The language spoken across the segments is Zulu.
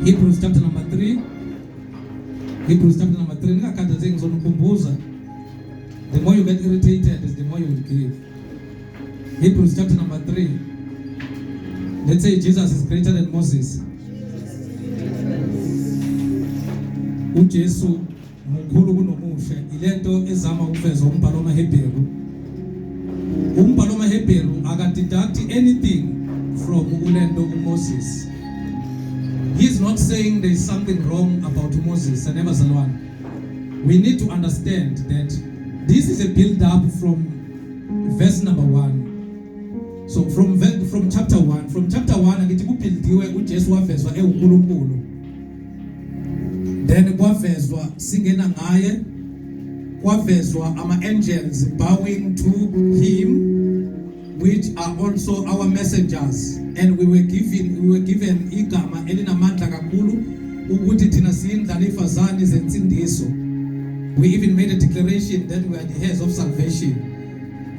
Hebrews chapter number 3. Hebrews chapter number 3. The more you get irritated, the more you will give. Hebrews chapter number 3. Let's say Jesus is greater than Moses. uJesu mkhulu kunomusha ilento ezama ukuveza umbhalo wamaHebheru. Umbhalo wamaHebheru akadeduct anything from ulento uMoses. He is not saying there is something wrong about Moses and Abazalwane. We need to understand that this is a build up from verse number 1. So from chapter 1, akithi kubuildiwe uJesu wavezwa uNkulunkulu. Then kwavezwa singena ngaye, kwavezwa ama-angels bowing to him, which are also our messengers, and we were given igama elinamandla kakhulu ukuthi thina siyindlalifa zensindiso. We even made a declaration that we are the heirs of salvation.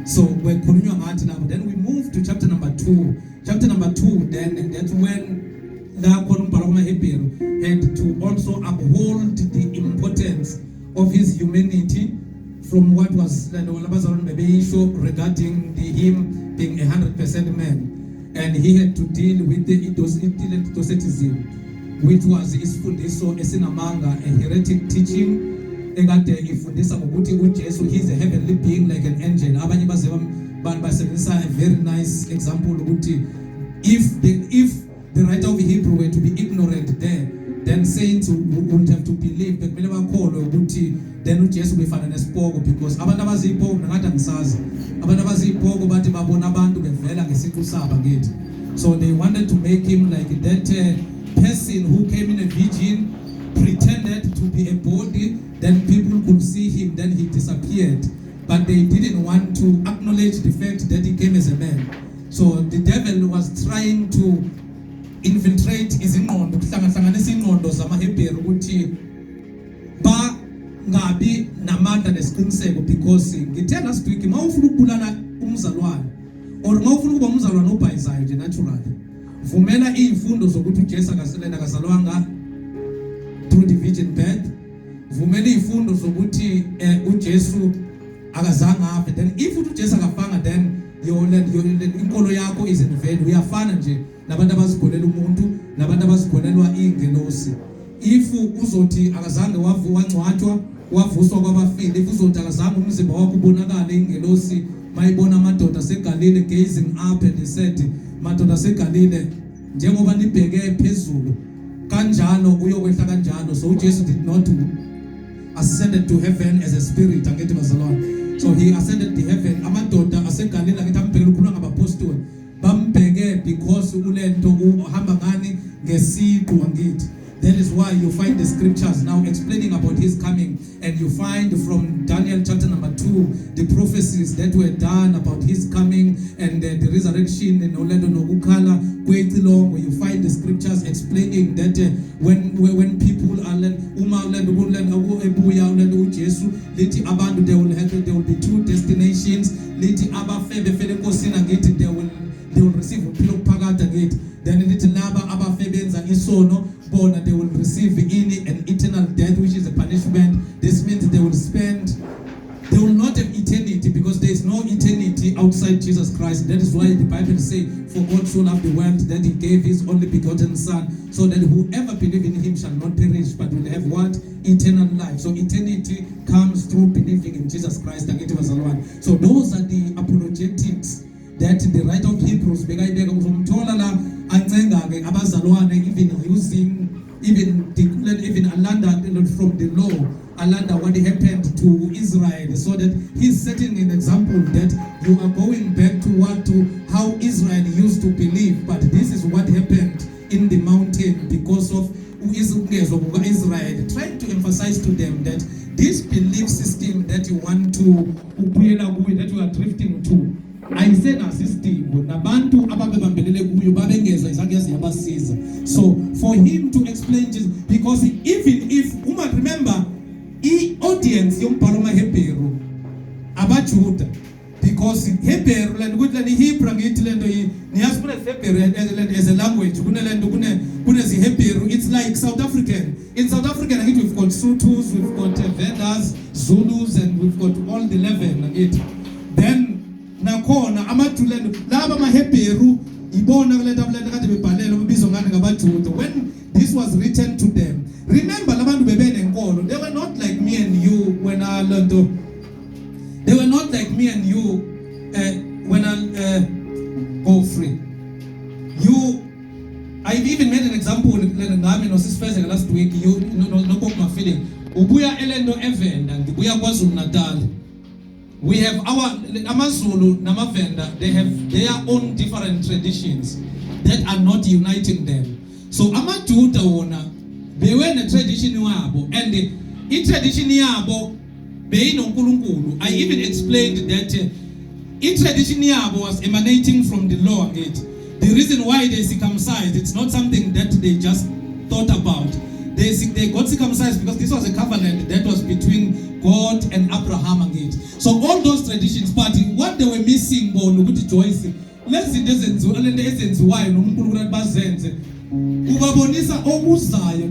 So we're khulunywa ngathi lapho. Then we move to chapter number 2. Chapter number 2, then, and that's when la khona umbhalo wamaHebheru had to also uphold the importance of his humanity from what was regarding him being 100% man. And he had to deal with the Idoseticism, which was isifundiso esinamanga, a heretic teaching. Ekade ifundisa ngokuthi uJesu he is a heavenly being like an angel. Abanye basebenzisa a very nice example ukuthi if the writer of Hebrew were to be ignorant there, then saints would have to believe that kumele bakholwe ukuthi then uJesu befana nesipoko, because abantu abazipoko ngathi angisazi, abantu abazipoko bathi babona abantu bevela ngesiqu saba ngithi. So they wanted to make him like that person who came in a vision, pretended to be a body, then people could see him, then he disappeared. But they didn't want to acknowledge the fact that he came as a man. So the devil was trying to infiltrate izingqondo, kuhlanganisa ingqondo zamaHebheru ukuthi bangabi namandla nesiqiniseko, because ngithe last week mawufuna ukubulala umzalwane or mawufuna ukuba umzalwane obhayizayo nje naturally, vumela izifundo zokuthi uJesu akazalwanga through the virgin birth. Vumela izifundo zokuthi uJesu akazange afe. Then if uJesu akafanga, then inkolo yakho is in vain. Uyafana nje nabantu abazikholela umuntu, nabantu abazikholelwa ingelosi. If uzothi akazange wangcwatshwa, wavuswa kwabafile, if uzothi akazange umzimba wakho ubonakala ingelosi mayibona amadoda aseGalile gazing up, and he said madoda aseGalile njengoba nibheke phezulu kanjalo uyokwehla kanjalo. So uJesu did not ascended to heaven as a spirit, angithi bazalwane. So he ascended to heaven. Amadoda aseGalile angithi ambhekela ukukhuluma ngabapostoli bambheke because ulento uhamba ngani ngesiqu angithi. That is why you find the scriptures now explaining about his coming, and you find from Daniel chapter number 2 the prophecies that were done about his coming and the resurrection and ulendo nokukhala kwecilongo. Where you find the scriptures explaining that when people are uma ulendo ebuya ulendo uJesu lithi abantu there will be two destinations. Lithi abafebe fele enkosini ngithi they will receive uphilo phakade ngithi. Then lithi laba abasebenza isono bona they will receive an eternal death, which is a punishment. This means they will not have eternity, because there is no eternity outside Jesus Christ. That is why the Bible says, for God so loved the world that he gave his only begotten son, so that whoever believes in him shall not perish but will have what? Eternal life. So eternity comes through believing in Jesus Christ. So those are the apologetics that the writer of Hebrews even using even Alanda from the law, Alanda what happened to Israel, so that he's setting an example that you are going back to how Israel used to believe, but this is what happened in the mountain because of Israel, trying to emphasize to them that this belief system that you want to that you are drifting to, ayisena system nabantu ababebambelele kuyo babengezwa izakhe ziyabasiza. So for him to explain Jesus, because even if remember audience yombhalo wamaHebheru abaJuda, because Hebrew and good and Hebrew and Italy as a language. Hebrew, it's like South African. In South African, we've got Sutus, we've got Vedas, Zulus, and we've got all the 11. Then Nakona, Amatulen, Laba Hebrew, Ibona when this was written to them. Remember, they were not like me and you when I learned to. They were not like me and you when I go free. I've even made an example last week. You no my feeling. Ubuya elendo event and Ubuya KwaZulu Natal. We have our Amazulu Namavenda. They have their own different traditions that are not uniting them. So Amajuda wona they were in a tradition yabo and the tradition yabo being uNkulunkulu. I even explained that tradition yabo was emanating from the law. The reason why they circumcised, it's not something that they just thought about. They got circumcised because this was a covenant that was between God and Abraham. So all those traditions, but what they were missing, Joyce,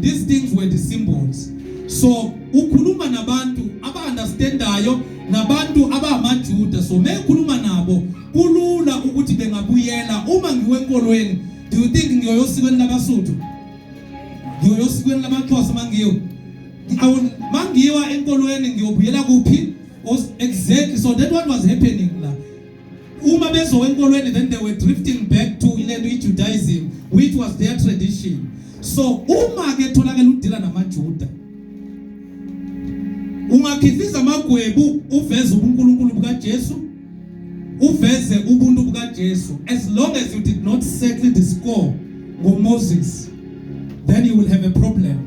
these things were the symbols. So ukuluma nabantu aba understandayo nabantu aba amajuda, so me kuluma nabo kulula ukuthi bengabuyela uma ngiwe enkolweni. Do you think ngiyoyosikweni labaSuthu? Ngiyoyosikweni labaXhosa mangiwa enkolweni ngiyobuyela kuphi? Exactly. So that what was happening la. Uma bezo enkolweni, then they were drifting back to Judaism, which was their tradition. So uma ke tholakala udila namajuda, ungakhifisa amagwebu uveze ubuNkulunkulu bukaJesu, uveze ubuntu bukaJesu, as long as you did not settle the score with Moses, then you will have a problem.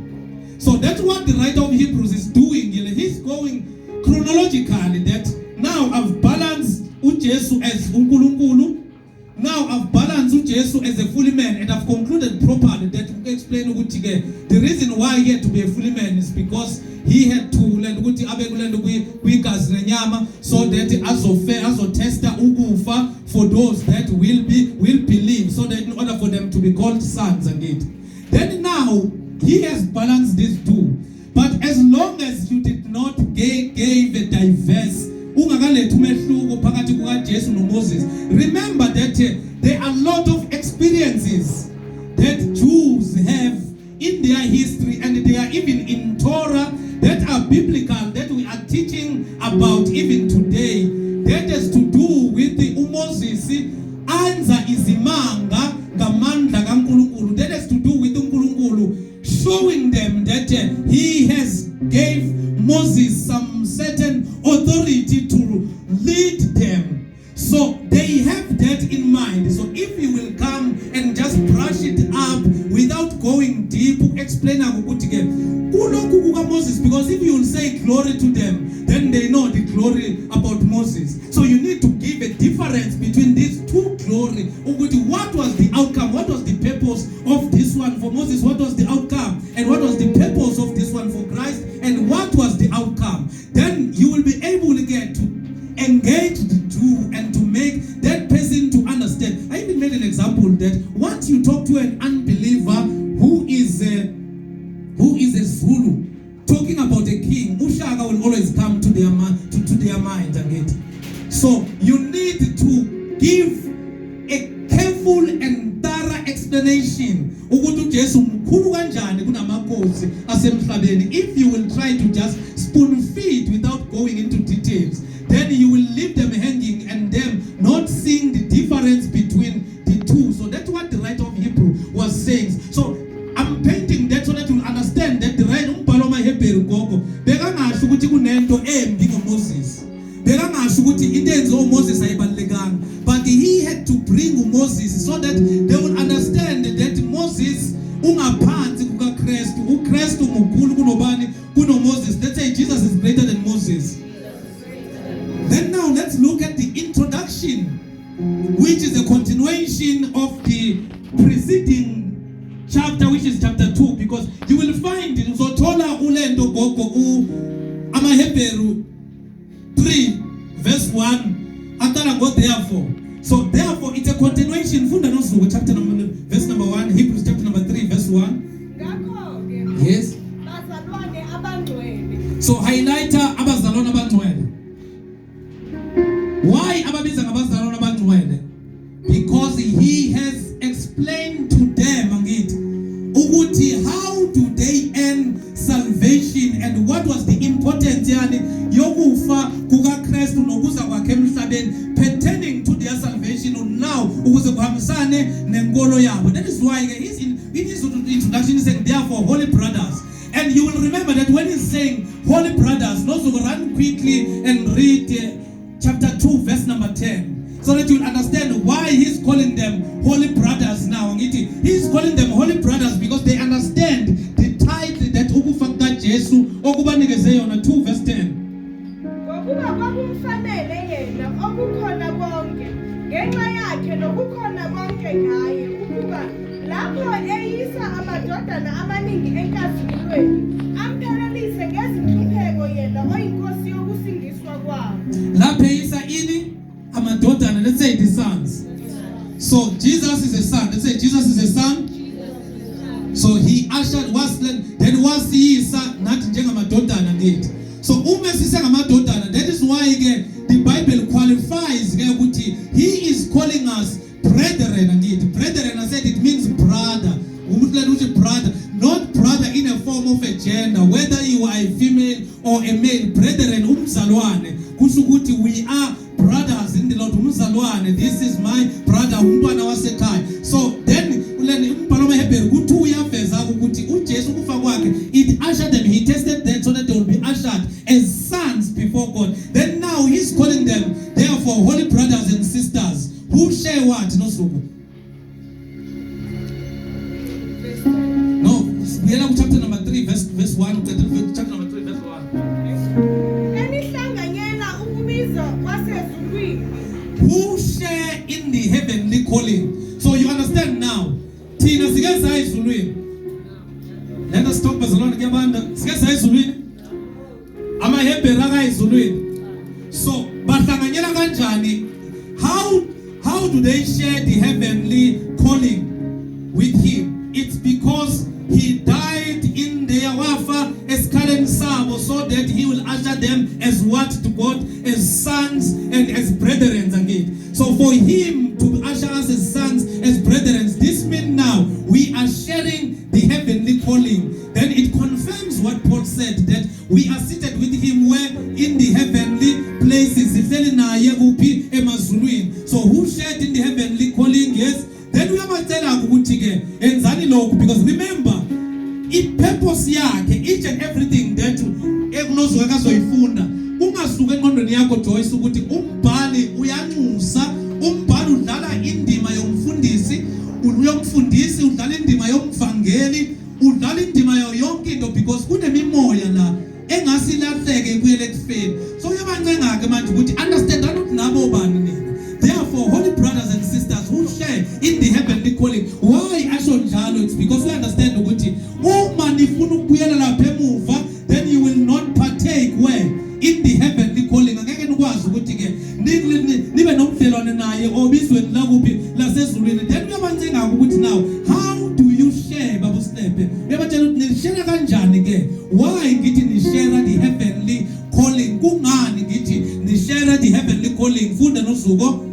So that's what the writer of Hebrews is doing. He's going chronologically that now I've balanced uJesu as uNkulunkulu. Now I've balanced uJesu as a fully man, and I've concluded properly that we explain the reason why he had to be a fully man is because he had to so that testa ukufa for those that will believe, so that in order for them to be called sons again. Then now he has balanced these two. But as long as you did not give a diverse, remember that there are a lot of experiences that Jews have in their history, and they are even in Torah that are biblical, that we are teaching about even today. That has to do with the Moses anza izimanga ngamandla kaNkulunkulu. That has to do with uNkulunkulu showing them that he has gave Moses some certain authority to lead them. So they have that in mind. So if you will come and just brush it up without going deep, explain Moses, because if you will say glory to them, then they know the glory about Moses. So you need to give a difference between these two glory. What was the outcome? What was the purpose of this one for Moses? What was the outcome? And what was the purpose of this one for Christ? And what was the outcome? Then you will be able again to engage the two and to make that person to understand. I even made an example that once you talk to an unbeliever who is a Zulu, talking about a king, Ushaka will always come to their mind again. So you need to give a careful and thorough explanation. If you will try to just spoon feed without going into details, then you will leave them hanging and them not seeing the difference between the two. So that's what the writer of Hebrew was saying. So I'm painting that so that you'll understand that the writer of Hebrew gogo bekangasho ukuthi kunento embi ngoMoses. Bekangasho ukuthi into enzo Moses ayibalekanga, but he had to bring Moses so that they will understand that Moses ungaphansi kukaKristu. uKristu mkhulu kunobani kuno Moses. Let's say Jesus is greater than Moses. Then now let's look at the introduction, which is a continuation of the preceding chapter, which is chapter 2, because you will find in Zotola Ulendo Goko Ama Hebrew 3 verse 1 after Yes. Bazalwane abangcwele. So highlighter abazalwane abangcwele. Why ababiza ngabazalwane abangcwele? Because he has explained to them ukuthi how do they earn salvation and what was the importance yani yokufa kukaKristu nokuza kwakhe emhlabeni pertaining to their salvation now ukuze kuhambisane nenkolo yabo. That is why he's in his introduction he said therefore holy brothers. And you will remember that when he's saying holy brothers, let's run quickly and read chapter 2 verse number 10. So that you'll understand why he's calling them holy brothers now. He's calling them holy brothers because they understand the title that ukufaka Jesu okubanikeze yona 2 verse 10. Ngokuba kwakumfanele yena okukhona konke ngenxa yakhe nokukhona konke ngaye ukuba lapho eyisa amadodana amaningi enkazimulweni amphelelise ngezinhlupheko yena oyinkosi yokusindiswa kwabo. Lapho eyisa ini amadodana, let's say the sons. So Jesus is a son. Let's say Jesus is a son. So he ushered then was he son not njengamadodana ngithi. So uma sisengamadodana, that is why the Bible qualifies ukuthi he is calling us brethren ngithi. Brethren, I said it means brother. Brother, not brother in a form of a gender, whether you are a female or a male. Brethren, umzalwane kusho ukuthi we are brothers in the Lord. Umzalwane, this is my brother umntwana wasekhaya. So then umbhalo wamaHebheru ku2 uyaveza ukuthi uJesu kufa kwakhe it ushered them, he tested them so that they will be ushered as sons before God. Then now he's calling them therefore holy brothers and sisters who share what? No suku. No, we are chapter number 3 verse 1, chapter number 3 verse 1. Who share in the heavenly calling. So you understand now. Tina sigeza izulwini. Let us talk bazalwane kuyabanda. Sigeza izulwini. AmaHebheru akayizulwini. So bahlanganyela kanjani? How do they share the heavenly calling with him? It's because he died in their wafa esikhaleni sabo so that he will usher them as what to God, as sons and as brethren again. So for him to usher us as sons, as brethren, this means now we are sharing the heavenly calling. Then it confirms what Paul said, that we are seated with him where in the heavenly places. So who shared in the heavenly calling? Yes. Then we are telling because remember, purpose yakhe, each and everything that ekunozoyifunda ungasuka engqondweni yakho Joyce ukuthi umbhali uyanxusa, umbhali udlala indima yomfundisi, uyomfundisi udlala indima yomvangeli, udlala indima yonke into because kunemimoya la engasilahleke kuyele kufeni. So uyabancenga ke manje ukuthi understand ukuthi nabo bani nina. Therefore, holy brothers and sisters who share in the heavenly calling. Why asho njalo? It's because we understand ukuthi uma nifuna ukubuyela lapha emuva, then you will not partake where in the heavenly calling. Angeke nikwazi ukuthi ke nibe nomfelwane naye obizweni la kuphi lasezulwini. Then uyabancenga ukuthi now how do you share babu Snepe? Uyabatshela ukuthi nishare kanjani ke? Why ngithi ni share the heavenly calling? Kungani ngithi ni share the heavenly calling? Funda nosuko.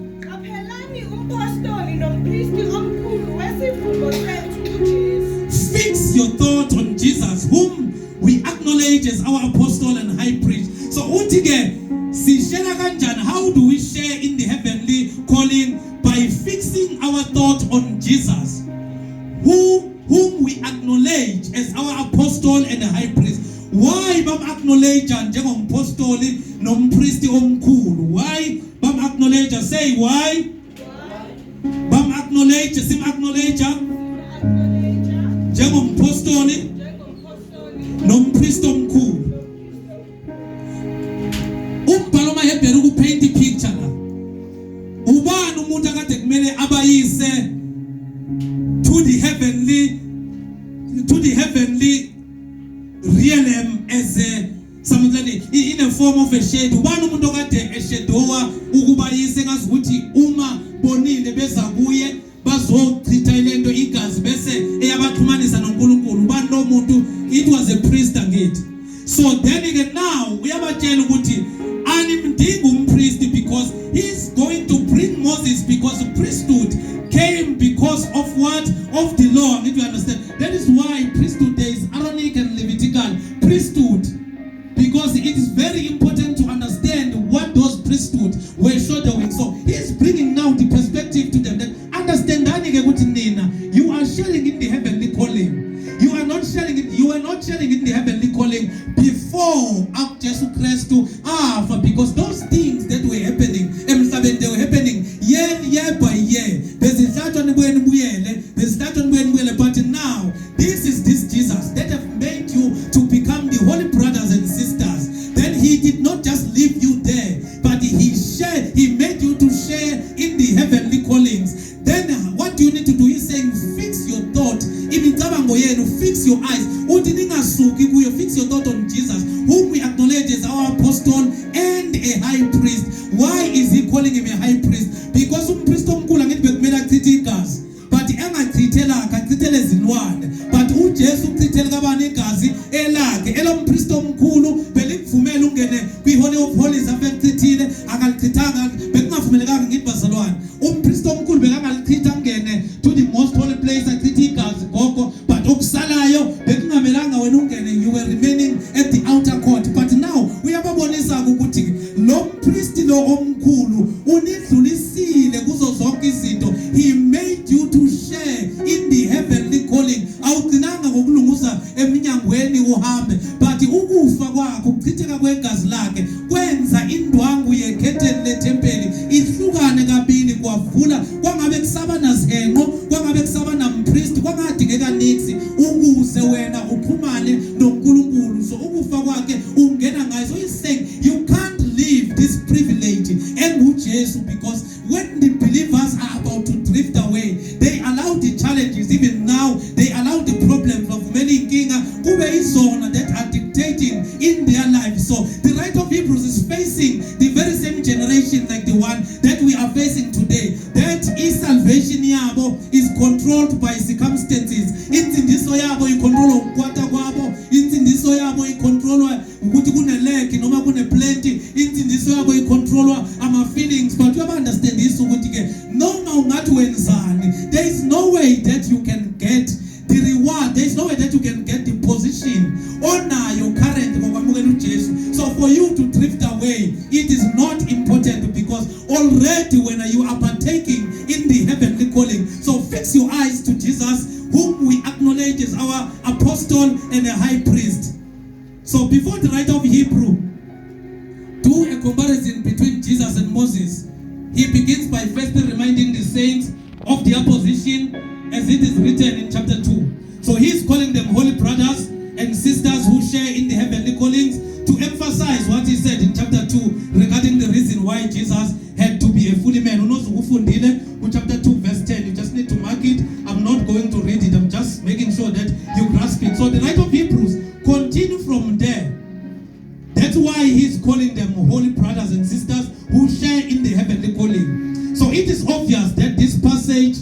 Fix your thought on Jesus, whom we acknowledge as our apostle and high priest. So how do we share in the heavenly calling? By fixing our thought on Jesus, whom we acknowledge as our apostle and high priest. Why bam acknowledge njengompostoli nompristi omkhulu? Why bam acknowledge? Say why? Bam acknowledge, sim acknowledge njengompostoli nompristi omkhulu. Umbhalo wamaHebheru kupaint picture la. Ubani umuntu akade kumele abayise to the heavenly realm as in a form of a shade. Ubani umuntu akade eshadowa ukubayise ngazi ukuthi uma bonile beza kuye bazochitha ilento igazi bese eyabaxhumanisa noNkulunkulu. Ubani lo muntu So then again now uyabatshela ukuthi animdingi umpriest because he's going to bring Moses, because the priesthood came because of what? Of the law. If you understand, that is why priesthood, there is Aaronic and Levitical priesthood, because it is very important to understand what those priesthood were shadowing. So he's bringing now the perspective to them that understand that you are sharing in the heavenly calling. You are not sharing it. You are not sharing in the heavenly calling before Jesus Christ because those things that were happening, they were happening year by year. But now this is this Jesus that have made you to become the holy brothers and sisters. Then he did not just leave you there, but he made you to share in the heavenly callings. Then what you need to do is saying, fix your thought. Fix your eyes. Fix your thought on Jesus, whom we acknowledge as our apostle and a high priest. Why is he calling him a high priest? Because umpriest omkhulu angithi bekumele achithe igazi, but angachithela ezilwane, but uJesu uchithela kabani igazi elakhe. Elompriest omkhulu belikuvumela ungene kwi-holy of holies afechithile, akalichithanga, bekungavumelekanga ngithi bazalwane. Umpriest omkhulu bekangalichitha ngene to the most holy place achithe igazi gogo, but okusalayo bekungamelanga wena ungene, you were remaining at the outer court. But now uyababonisa ukuthi lo priest lo omkhulu unidlulisile kuzo zonke izinto. He made you to share in the heavenly calling. Awugcinanga ngokulunguza eminyangweni uhambe, but ukufa kwakho, ukuchitheka kwegazi lakhe kwenza indwangu yekhetheni lethempeli ihlukane kabili, kwavula kwangabe kusaba nasenqo, kwangabe kusaba nampriest, kwangadingeka niksi ukuze wena uphumane noNkulunkulu. So ukufa kwakhe ungena ngayo. So he's saying you can't leave this privilege and Jesus, because when the believers are about to drift away, they allow the challenges. Even now they allow the problems of many kings that are dictating in their lives. So the writer of Hebrews is facing the very same generation like the one that we are facing today. That is salvation yabo is controlled by circumstances. Insindiso yabo icontrolwa ukwata kwabo, insindiso yabo icontrolwa ukuthi kuneleki noma kuneplenty, insindiso yabo icontrolwa ama feelings. But you understand this ukuthi ke noma ungathi wenzani, there is no way that you can get the reward. There is no way that you can get the position onayo current ngokwamukela uJesu. So for you to drift away, it is not important, because already when you are partaking in the heavenly calling. So fix your eyes to Jesus, whom we acknowledge as our apostle and a high priest. So before the writer of Hebrew do a comparison between Jesus and Moses, he begins by firstly reminding the saints of their position as it is written in chapter 2. So he is calling them holy brothers and sisters who share in the heavenly callings, to emphasize what he said in chapter 2 regarding the reason why Jesus had to be a fully man. Chapter 2 verse 10, you just need to mark it. I'm not going to read it, I'm just making sure that you grasp it. So the writer of Hebrews continue from there. That's why he's calling them holy brothers and sisters who share in the heavenly calling. So it is obvious that this passage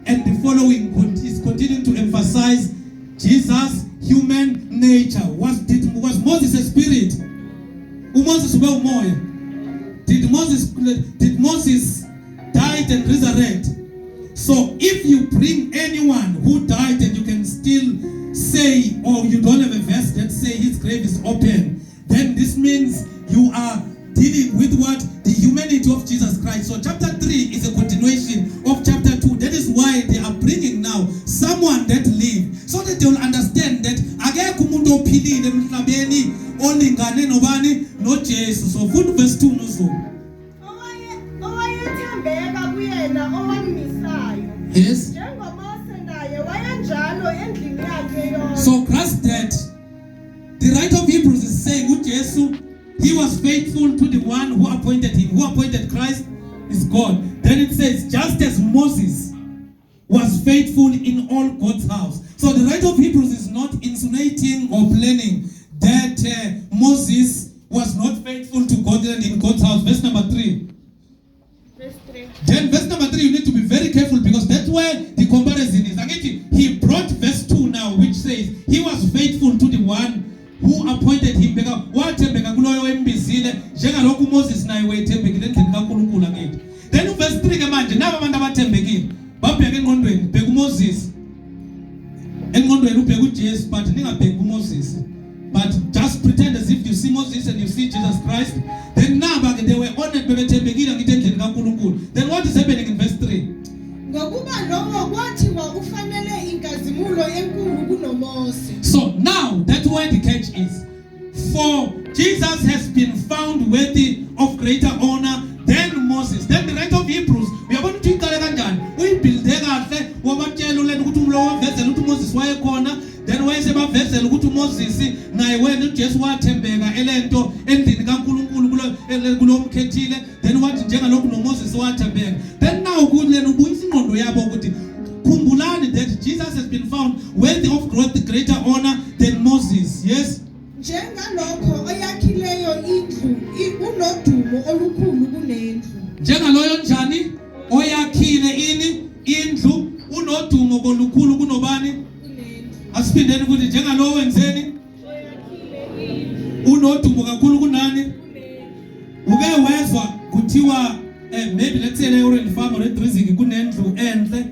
and the following is continuing to emphasize Jesus' human nature. Was Moses a spirit? Did Moses died and resurrect? So if you bring anyone who died and you can still say, or you don't have a verse that say his grave is open, then this means you are dealing with what? The humanity of Jesus Christ. So chapter 3 is a continuation of chapter 2. That is why they are bringing now someone that lived, so that they will understand that akekho umuntu ophilile emhlabeni olingane nobani no Jesus. So foot verse 2 nozo. Owayethembeka kuyena owammisayo. Yes. NjengoMose naye wayenjalo endlini yakhe yonke. So grasp that. The writer of Hebrews is saying uJesu, he was faithful to the one who appointed him. Who appointed Christ is God. Then it says, just as Moses was faithful in all God's house. So the writer of Hebrews is not insinuating or planning that Moses was not faithful to God and in God's house. Verse number 3. Verse 3. Then verse number 3, you need to be very careful, because that's where the comparison is. Again, he brought verse 2 now, which says he was faithful to the one who appointed him, beka wathembeka kuloyo embizile njengalokhu uMoses naye wayethembekile endlini kaNkulunkulu akithi. Then verse 3 ke manje nabo abantu abathembekile babheka engqondweni, bheka uMoses engqondweni, ubheka uJesu, but ningabheki uMoses, but just pretend as if you see Moses and you see Jesus Christ. Then naba ke they were honored, bebethembekile ngithi endlini kaNkulunkulu. Then what is happening in verse 3? Ngokuba lowo kwathiwa ufanele inkazimulo enkulu kunoMose. So now that where the catch is, for Jesus has been found worthy of greater honor than Moses. Then the writer of Hebrews, we are going to iqale kanjani uyibuilde kahle wabatshela ulena ukuthi umlo wavezela ukuthi Moses wayekhona, then wayesebavezela ukuthi uMoses naye wena uJesu wathembeka elento endlini kaNkulunkulu kulo mkhethile, then wathi njengalokhu noMoses wathembeka. Then now kulena ubuyisa ingqondo yabo ukuthi khumbulani that Jesus has been found worthy of greater honor than Moses. Yes, njengalokho oyakhileyo indlu unodumo olukhulu kunendlu. njengaloyo njani oyakhile indlu unodumo olukhulu kunobani? Asiphindeni ukuthi njengalowo wenzeni unodumo kakhulu kunani? Uke wezwa kuthiwa maybe let's say already farmer red rising kunendlu enhle,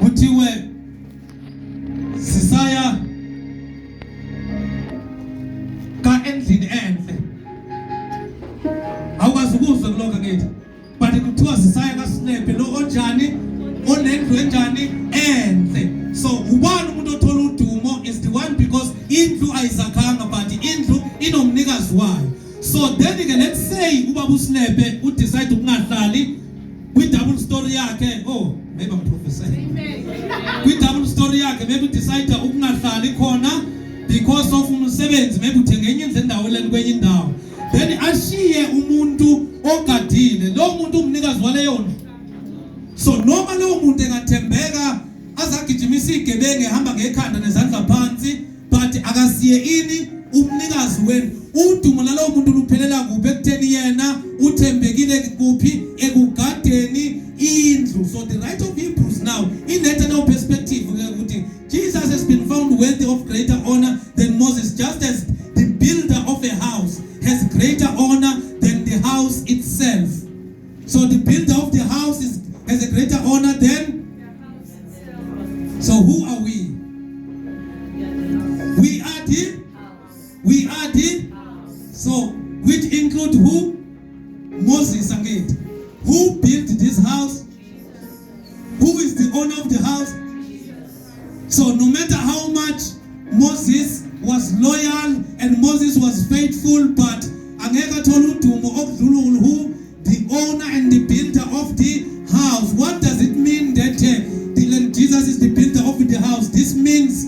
kuthiwe sisaya ka endlini enhle, awukwazi ukuzwa kulokho ngithi, but kuthiwa sisaya kaSilephe lo onjani onendlu enjani enhle. So ubani umuntu othola udumo is the one because indlu ayizakhanga, but indlu inomnikazi wayo. So then again, let's say ubaba uSilephe udecide ukungahlali kwi-double story yakhe, oh maybe I'm prophesying, kwi-double story yakhe maybe udecide ukungahlali khona because of umsebenzi, maybe uthenge enye indlu endaweni kwenye indawo, then ashiye umuntu ogadile, lo muntu umnikazi waleyo ndlu. So noma lo muntu engathembeka azagijimisa igebenge ehamba ngekhanda nezandla phansi, but akasiye ini umnikazi wenu, udumo lalowo muntu luphelela kuphi? Ekutheni yena uthembekile kuphi? Ekugadeni indlu. So the writer of Hebrews now iletha now perspective ukuthi Jesus has been found worthy of greater honor than Moses, just as the builder of a house has greater honor than the house itself. So the builder of the house has a greater honor than the house itself. So who are we? We are the house. We are the house. So which include who? Moses again. Who built this house? Jesus. Who is the owner of the house? Jesus. So no matter how much Moses was loyal and Moses was faithful, but angeka thola udumo okudlula who? The owner and the builder of the house. What does it mean that Jesus is the builder of the house? This means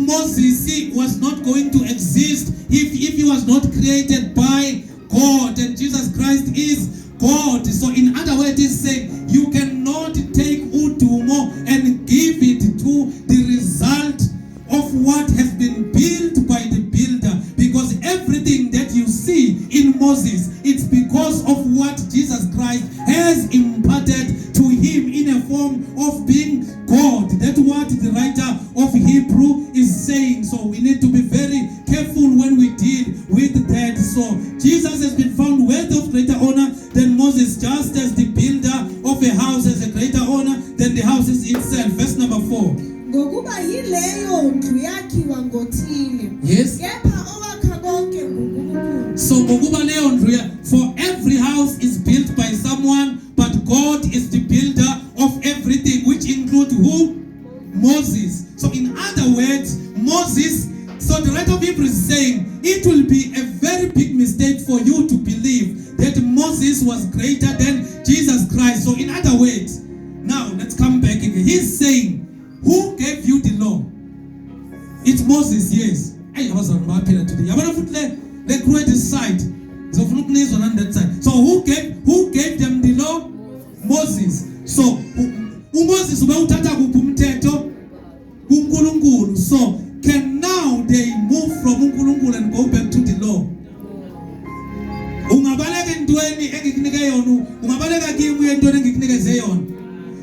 Moses was not going to exist if he was not created by God, and Jesus Christ is God. So in other words, he's saying you cannot take udumo and give it to the result of what has been built by the builder, because everything that you see in Moses, it's because of what Jesus Christ has imparted to him in a form of being God. That's what the writer of Hebrew is saying. So we need to be very careful when we deal with that. So Jesus has been found worthy of greater honor than Moses, just as the builder of a house has a greater honor than the house itself. Verse number 4. Ngokuba yileyo ndlu yakhiwa ngothile. Yes. Kepha owakha konke nguNkulunkulu. So ngokuba leyo ndlu, for every house is built by someone, but God is the builder of everything, which include who? Moses. So in other words, Moses, so the writer of Hebrews is saying it will be a very big mistake for you to believe that Moses was greater than Jesus Christ. So in other words, now let's come back again. He's saying, who gave you the law? It's Moses, yes. I was on my period today. I want to put the great side. So on that side. So who gave them the law? Moses. So Moses ubawuthatha kuphi umthetho? uNkulunkulu. So can now they move from uNkulunkulu and go back to the law? Ungabaleka entweni engikunike yona, ungabaleka kimi entweni engikunikeze yona.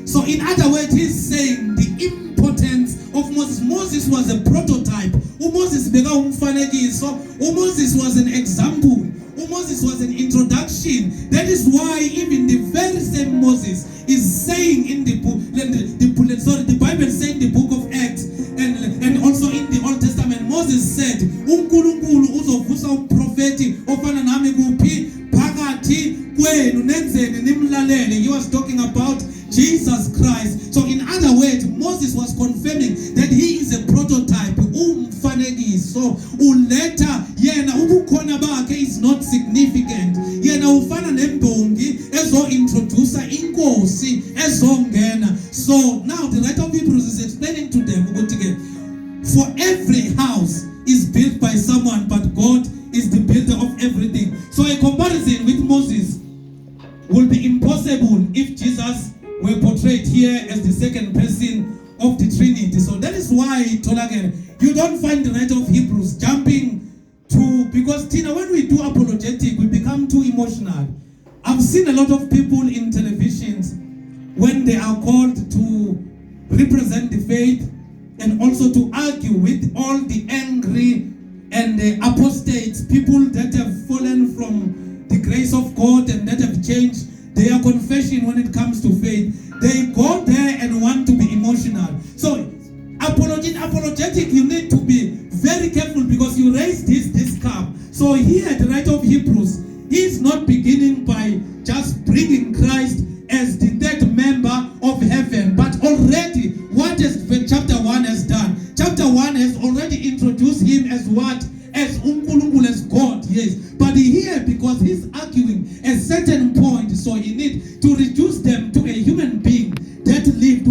So in other words, he's saying the importance of Moses. Moses Moses was a prototype. Moses beka umfanekiso. Moses was an example. Moses was an introduction. That is why even the very same Moses is saying in the book, the Bible saying in the book of Acts and also in the Old Testament, Moses said, uNkulunkulu uzovusa umprofeti ofana nami kuphi phakathi kwenu nenzeni nimlalele. He was talking about Jesus Christ. So in other words, Moses was confirming that he is a prototype. Umfanekiso uletha yena ubukhona bakhe is not significant. Yena ufana nembongi ezo introduce inkosi ezongena. So now the writer of Hebrews is explaining to them ukuthi for every house is built by someone, but God is the builder of everything. So a comparison with Moses will be impossible if Jesus were portrayed here as the second person of the Trinity. So that is why, Tolagain, you don't find the writer of Hebrews jumping to, because Tina, when we do apologetic, we become too emotional. I've seen a lot of people in televisions when they are called to represent the faith and also to argue with all the angry and the apostates, people that have fallen from the grace of God and that have changed their confession when it comes to faith. They go there and want to be emotional. So apologetic, you need to be very careful because you raised this cup. So here the writer of Hebrews, he is not beginning by just bringing Christ as the third member of heaven, but already what is chapter 1 has done. Chapter 1 has already introduced him as what? As uNkulunkulu, as God, yes. But here, because he's arguing a certain point, so he needs to reduce them to a human being that lived.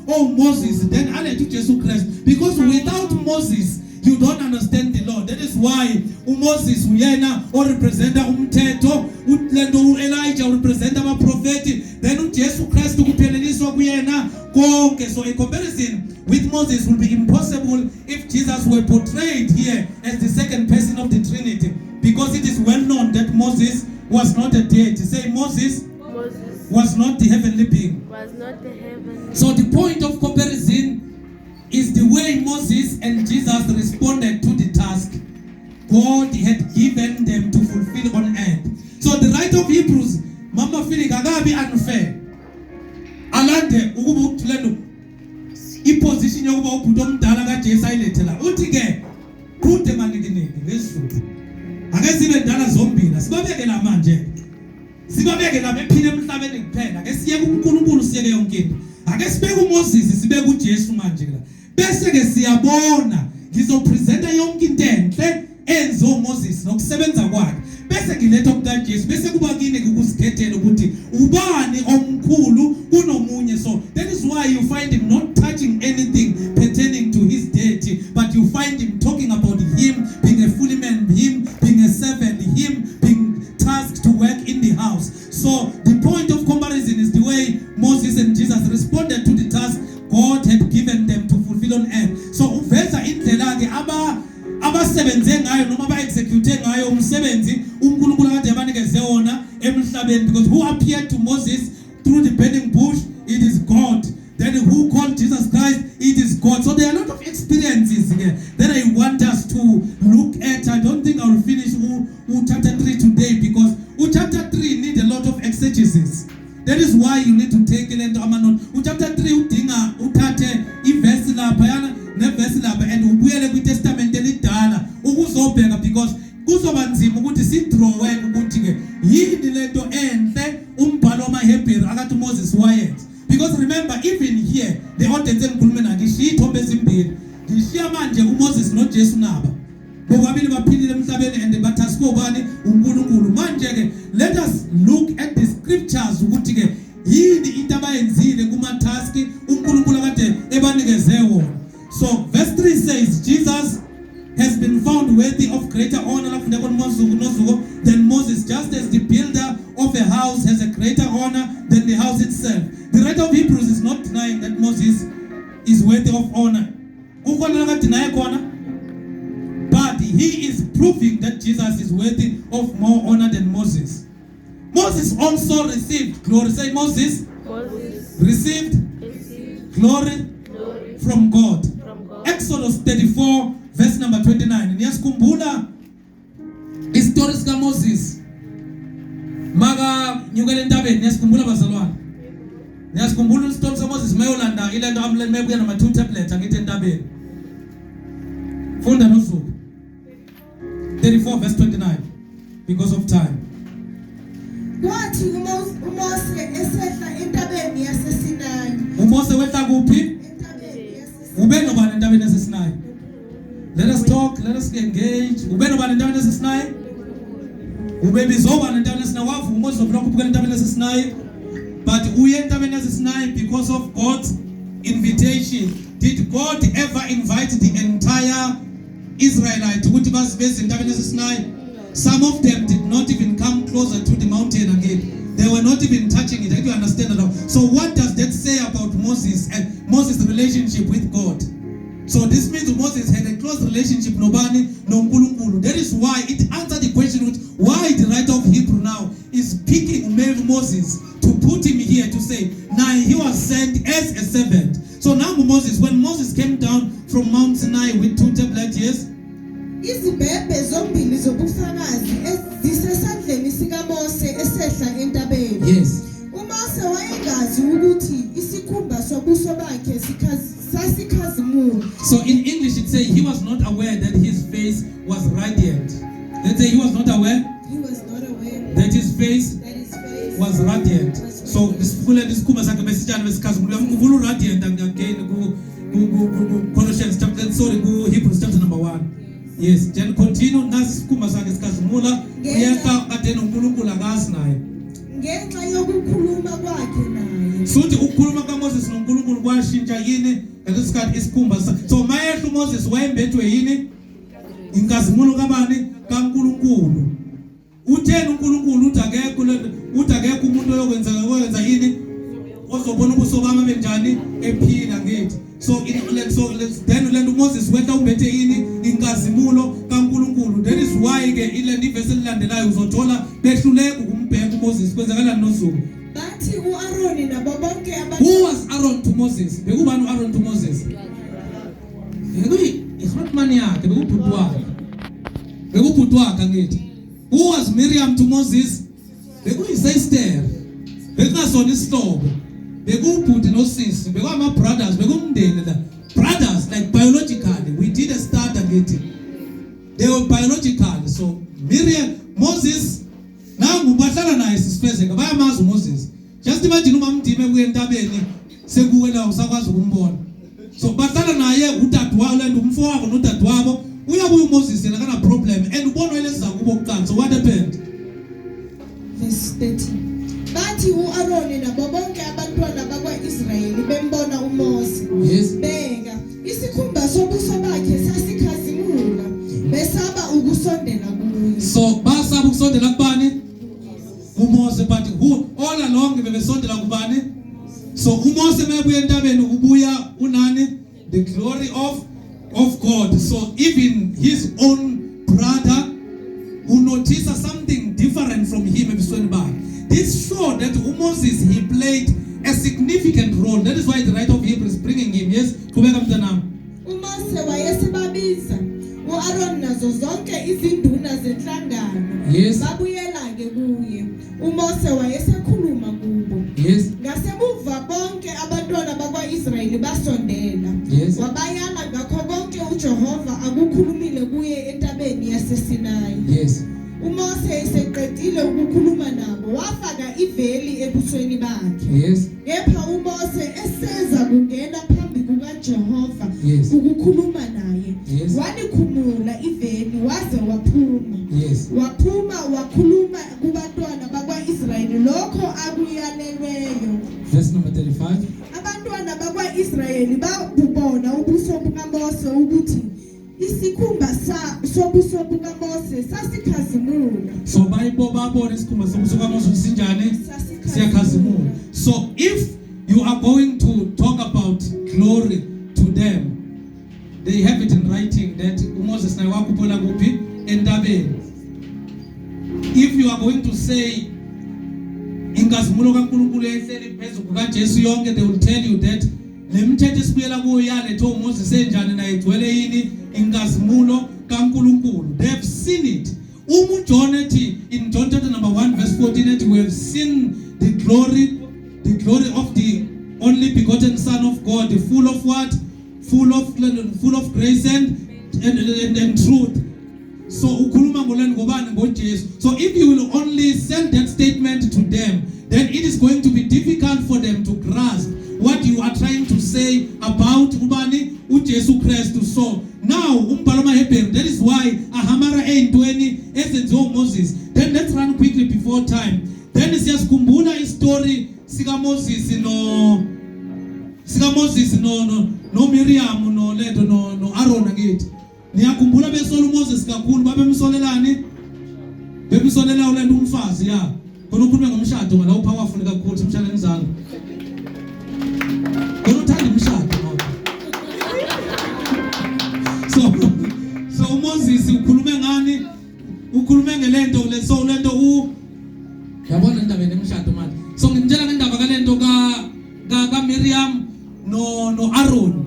Oh, Moses, then Ale to Jesus Christ. Because without Moses, you don't understand the Lord. That is why Moses uyena or represent umthetho, Elijah represent our prophet, then Jesus Christ ukupheleliswa kuyena konke. So a comparison with Moses will be impossible if Jesus were portrayed here as the second person of the Trinity, because it is well known that Moses was not a deity. Say Moses was not the heavenly being. Was not the heavenly. So the point of comparison is the way Moses and Jesus responded to the task God had given them to fulfill on earth. So the writer of Hebrews, Mama feeling agabi unfair. Alande ukuba uthulelo iposition yokuba ubhuti omdala kaJesu ayilethela. Uthi ke kude manikiniki ngesizulu. Ake sibe ndala zombili. Sibabeke la manje. Sibabeke la bephile emhlabeni kuphela. Ake siyeke uNkulunkulu siyeke yonke into. Ake sibeke uMoses sibeke uJesu manje la. Bese ke siyabona ngizopresenta yonke into enhle enzo Moses nokusebenza kwakhe. Bese ngiletha kukaJesu bese kuba kini ukuzikhethela ukuthi ubani omkhulu kunomunye. So that is why you find him not touching anything pertaining to his deity, but you find him talking about him being a fully man, him being a servant, him being tasked to work in the house. So the point of comparison is the way Moses and Jesus responded to the task God had given them to fulfill on earth. So uveza indlela ke abasebenze ngayo noma ba-execute ngayo umsebenzi uNkulunkulu akade abanikeze wona emhlabeni, because who appeared to Moses through the burning bush? It is God. Then who called Jesus Christ? It is God. So there are a lot of experiences here that I want us to look at. I don't think I will finish chapter 3 today, because chapter 3 needs a lot of exegesis. That is why you need to take it into amanon. Chapter 3 udinga uthathe ivesi lapha yana nevesi lapha and ubuyele kwiTestament elidala ukuzobheka, because kuzoba nzima ukuthi sidrowe ukuthi ke yini lento enhle umbhalo wamaHebrew akathi Moses wayenza. Because remember, even here the audience engikhuluma nayo ishiya ithombe ezimbili. Ngishiya manje uMoses noJesu naba bobabili baphilile emhlabeni and bathaskwe ubani uNkulunkulu. Manje ke let us look at the scriptures ukuthi ke yini into abayenzile kuma task uNkulunkulu akade ebanikeze wona. So verse 3 says Jesus has been found worthy of greater honor than Moses, just as the builder of a house has a greater honor than the house itself. The writer of Hebrews is not denying that Moses is worthy of honor, but he is proving that Jesus is worthy of more honor than Moses. Moses also received glory. Say Moses received glory from God. Exodus 34 verse number 29. Niyasikhumbula istory sika Moses. Maka nyukela entabeni, niyasikhumbula bazalwane. Niyasikhumbula istory sika Moses mayolanda ilento amle mebuya nama 2 tablets angithi entabeni. Funda nosuku. 34 verse 29 because of time. Kwathi uMose esehla entabeni yaseSinayi. uMose wehla kuphi? Entabeni yaseSinayi. Ube nobani entabeni yaseSinayi? Let us talk, let us engage. Ube nobani entabeni yaseSinayi? Ube bizobani entabeni yaseSinayi? Wavu uMose zovulaka ukubukela entabeni yaseSinayi. But uye entabeni yaseSinayi because of God's invitation. Did God ever invite the entire Israelites ukuthi baziveze entabeni yaseSinayi? Some of them did not even come closer to the mountain again. They were not even touching it. I do understand that now. So what does that say about Moses and Moses' relationship with God? So this means Moses had a close relationship nobani noNkulunkulu. That is why it answered the question with why the writer of Hebrew now is picking Moses to put him here to say, now he was sent as a servant. So now Moses, when Moses came down from Mount Sinai with 2 tablets, yes, izibhebhe zombili zobufakazi ezisesandleni sikaMose esehla entabeni. yes, uMose wayengazi ukuthi isikhumba sobuso bakhe sasikhazimula. so in English it says he was not aware that his face was radiant. Let's say he was not aware He was not aware that his face that his face was radiant. So isikhumba sakhe besitshana besikhazimula. Ngivula radiant again ku Colossians chapter, sorry, ku Hebrews chapter number 1. Yes, then continue nasi isikhumba sakhe sikhazimula uyeka kade noNkulunkulu akazi naye. ngenxa yokukhuluma kwakhe naye. Suthi ukukhuluma kaMoses noNkulunkulu kwashintsha yini ngalesikhathi isikhumba sakhe. So mayehla uMoses wayembethwe yini? Inkazimulo kabani? kaNkulunkulu. Utheni uNkulunkulu uthi akekho umuntu oyokwenza yini? Ozobona ubuso bami benjani ephila ngithi. So then uLand Moses wetha umbethe yini? Inkazimulo kaNkulunkulu. That is why ke ilandi verse elilandelayo uzothola behluleka ukumbheka uMoses kwenzakalani nosuku. Bathi uAaroni nabo bonke abantu. Who was Aaron to Moses? Bekubani uAaron to Moses? Ihotmani yakhe bekubhuti wakhe. Bekubhuti wakhe ngithi. Who was Miriam to Moses? Bekuyisester. Bekungasona isihlobo. Bekubhuti nosisi, bekama brothers, bekumndeni la. Brothers like biologically. We did a start ngithi. They were biological. So Miriam, Moses, nangu bahlala naye sisifezeka bayamazi uMoses. Just imagine umamdime kuye entabeni sekuwela usakwazi ukumbona. So bahlala naye udadewabo lento umfowabo nodadewabo uyabuya uMoses yena kana problem and ubonwa leza kubo kuqala. So what happened? Verse 30. Bathi uAaroni nabo bonke abantwana bakwaIsrayeli bembona uMose. Yes. Beka isikhumba sobuso bakhe sasikhazimula besaba ukusondela kuye. So basaba ukusondela kubani? uMose, but who all along bebesondela kubani? So uMose mebuya entabeni ubuya unani? The glory of God. So even his own brother who noticed something different from him ebusweni bakhe. This showed that Moses, he played a significant role. That is why the writer of Hebrews is bringing him. Yes, kubeka mntanami. uMose wayesebabiza uAaroni nazo zonke izinduna zenhlangano. Yes. Babuyela ke kuye. uMose wayesekhuluma kubo. Yes. Ngasemuva bonke abantwana bakwaIsrayeli basondela. Yes. Wabayala ngakho konke uJehova akukhulumile kuye entabeni yaseSinayi. Yes. uMose eseqedile ukukhuluma nabo wafaka iveli ebusweni bakhe. Yes. Kepha uMose eseza kungena phambi kukaJehova Yes. ukukhuluma naye. Yes. Walikhumula iveli waze waphuma. Yes. Waphuma wakhuluma kubantwana bakwaIsrayeli lokho akuyalelweyo. Verse number 35. Abantwana bakwaIsrayeli babubona ubuso bukaMose ukuthi isikhumba sobuso bukaMose sasikhazimula. So babona isikhumba sobuso kaMose sinjani? Siyakhazimula. So if you are going to talk about glory to them, they have it in writing that uMoses naye wakuphola kuphi? Entabeni. If you are going to say inkazimulo kaNkulunkulu ehleli phezulu kukaJesu yonke, they will tell you that lemithetho esibuyela kuyo yaletho uMoses enjani naye igcwele yini inkazimulo kaNkulunkulu. They have seen it. John ethi in John chapter number 1 verse 14 ethi we have seen the glory of the only begotten Son of God, full of what? Full of grace and truth. So ukhuluma ngolweni ngobani? ngoJesu. So if you will only send that statement to them, then it is going to be difficult for them to grasp what you are trying to say about ubani uJesu Kristu. So now umbhalo maHebheru, that is why ahamara eyintweni ezenziwe uMoses. Then let's run quickly before time. Then siyasikhumbula istory sika Moses no Miriam no Aaron ngathi. Niyakhumbula besola uMoses kakhulu babemsolelani? Bemsolela ulento umfazi ya. Khona ukhulume ngomshado ngala upowerful kakhulu simshaleni zalo. Khona uthanda umshado ngoba. So Moses ukhulume ngani? Ukhulume ngelento leso lento yabona indaba nemshado manje. So ngimtshela ngendaba kalento ka Miriam no Aaron.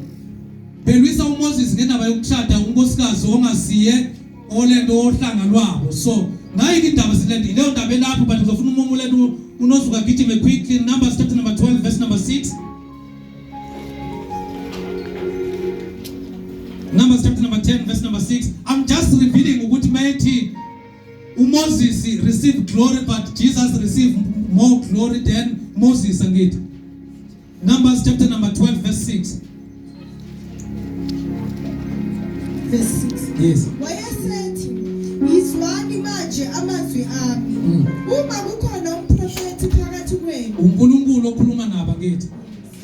Belwisa uMoses ngendaba yokushada unkosikazi ongasiye olento ohlanga lwabo. So nayi indaba silento leyo ndaba elapho but ngizofuna umuntu lento unozuka gijime quickly. Numbers chapter number 12 verse number 6. Numbers chapter number 10 verse number 6. I'm just revealing ukuthi mayithi Moses received glory but Jesus received more glory than Moses angithi. Numbers chapter number 12 verse 6. Verse 6. Yes. Wayesethi yizwani manje amazwi ami. Uma kukhona umprofeti phakathi kwenu. uNkulunkulu okhuluma nabo angithi.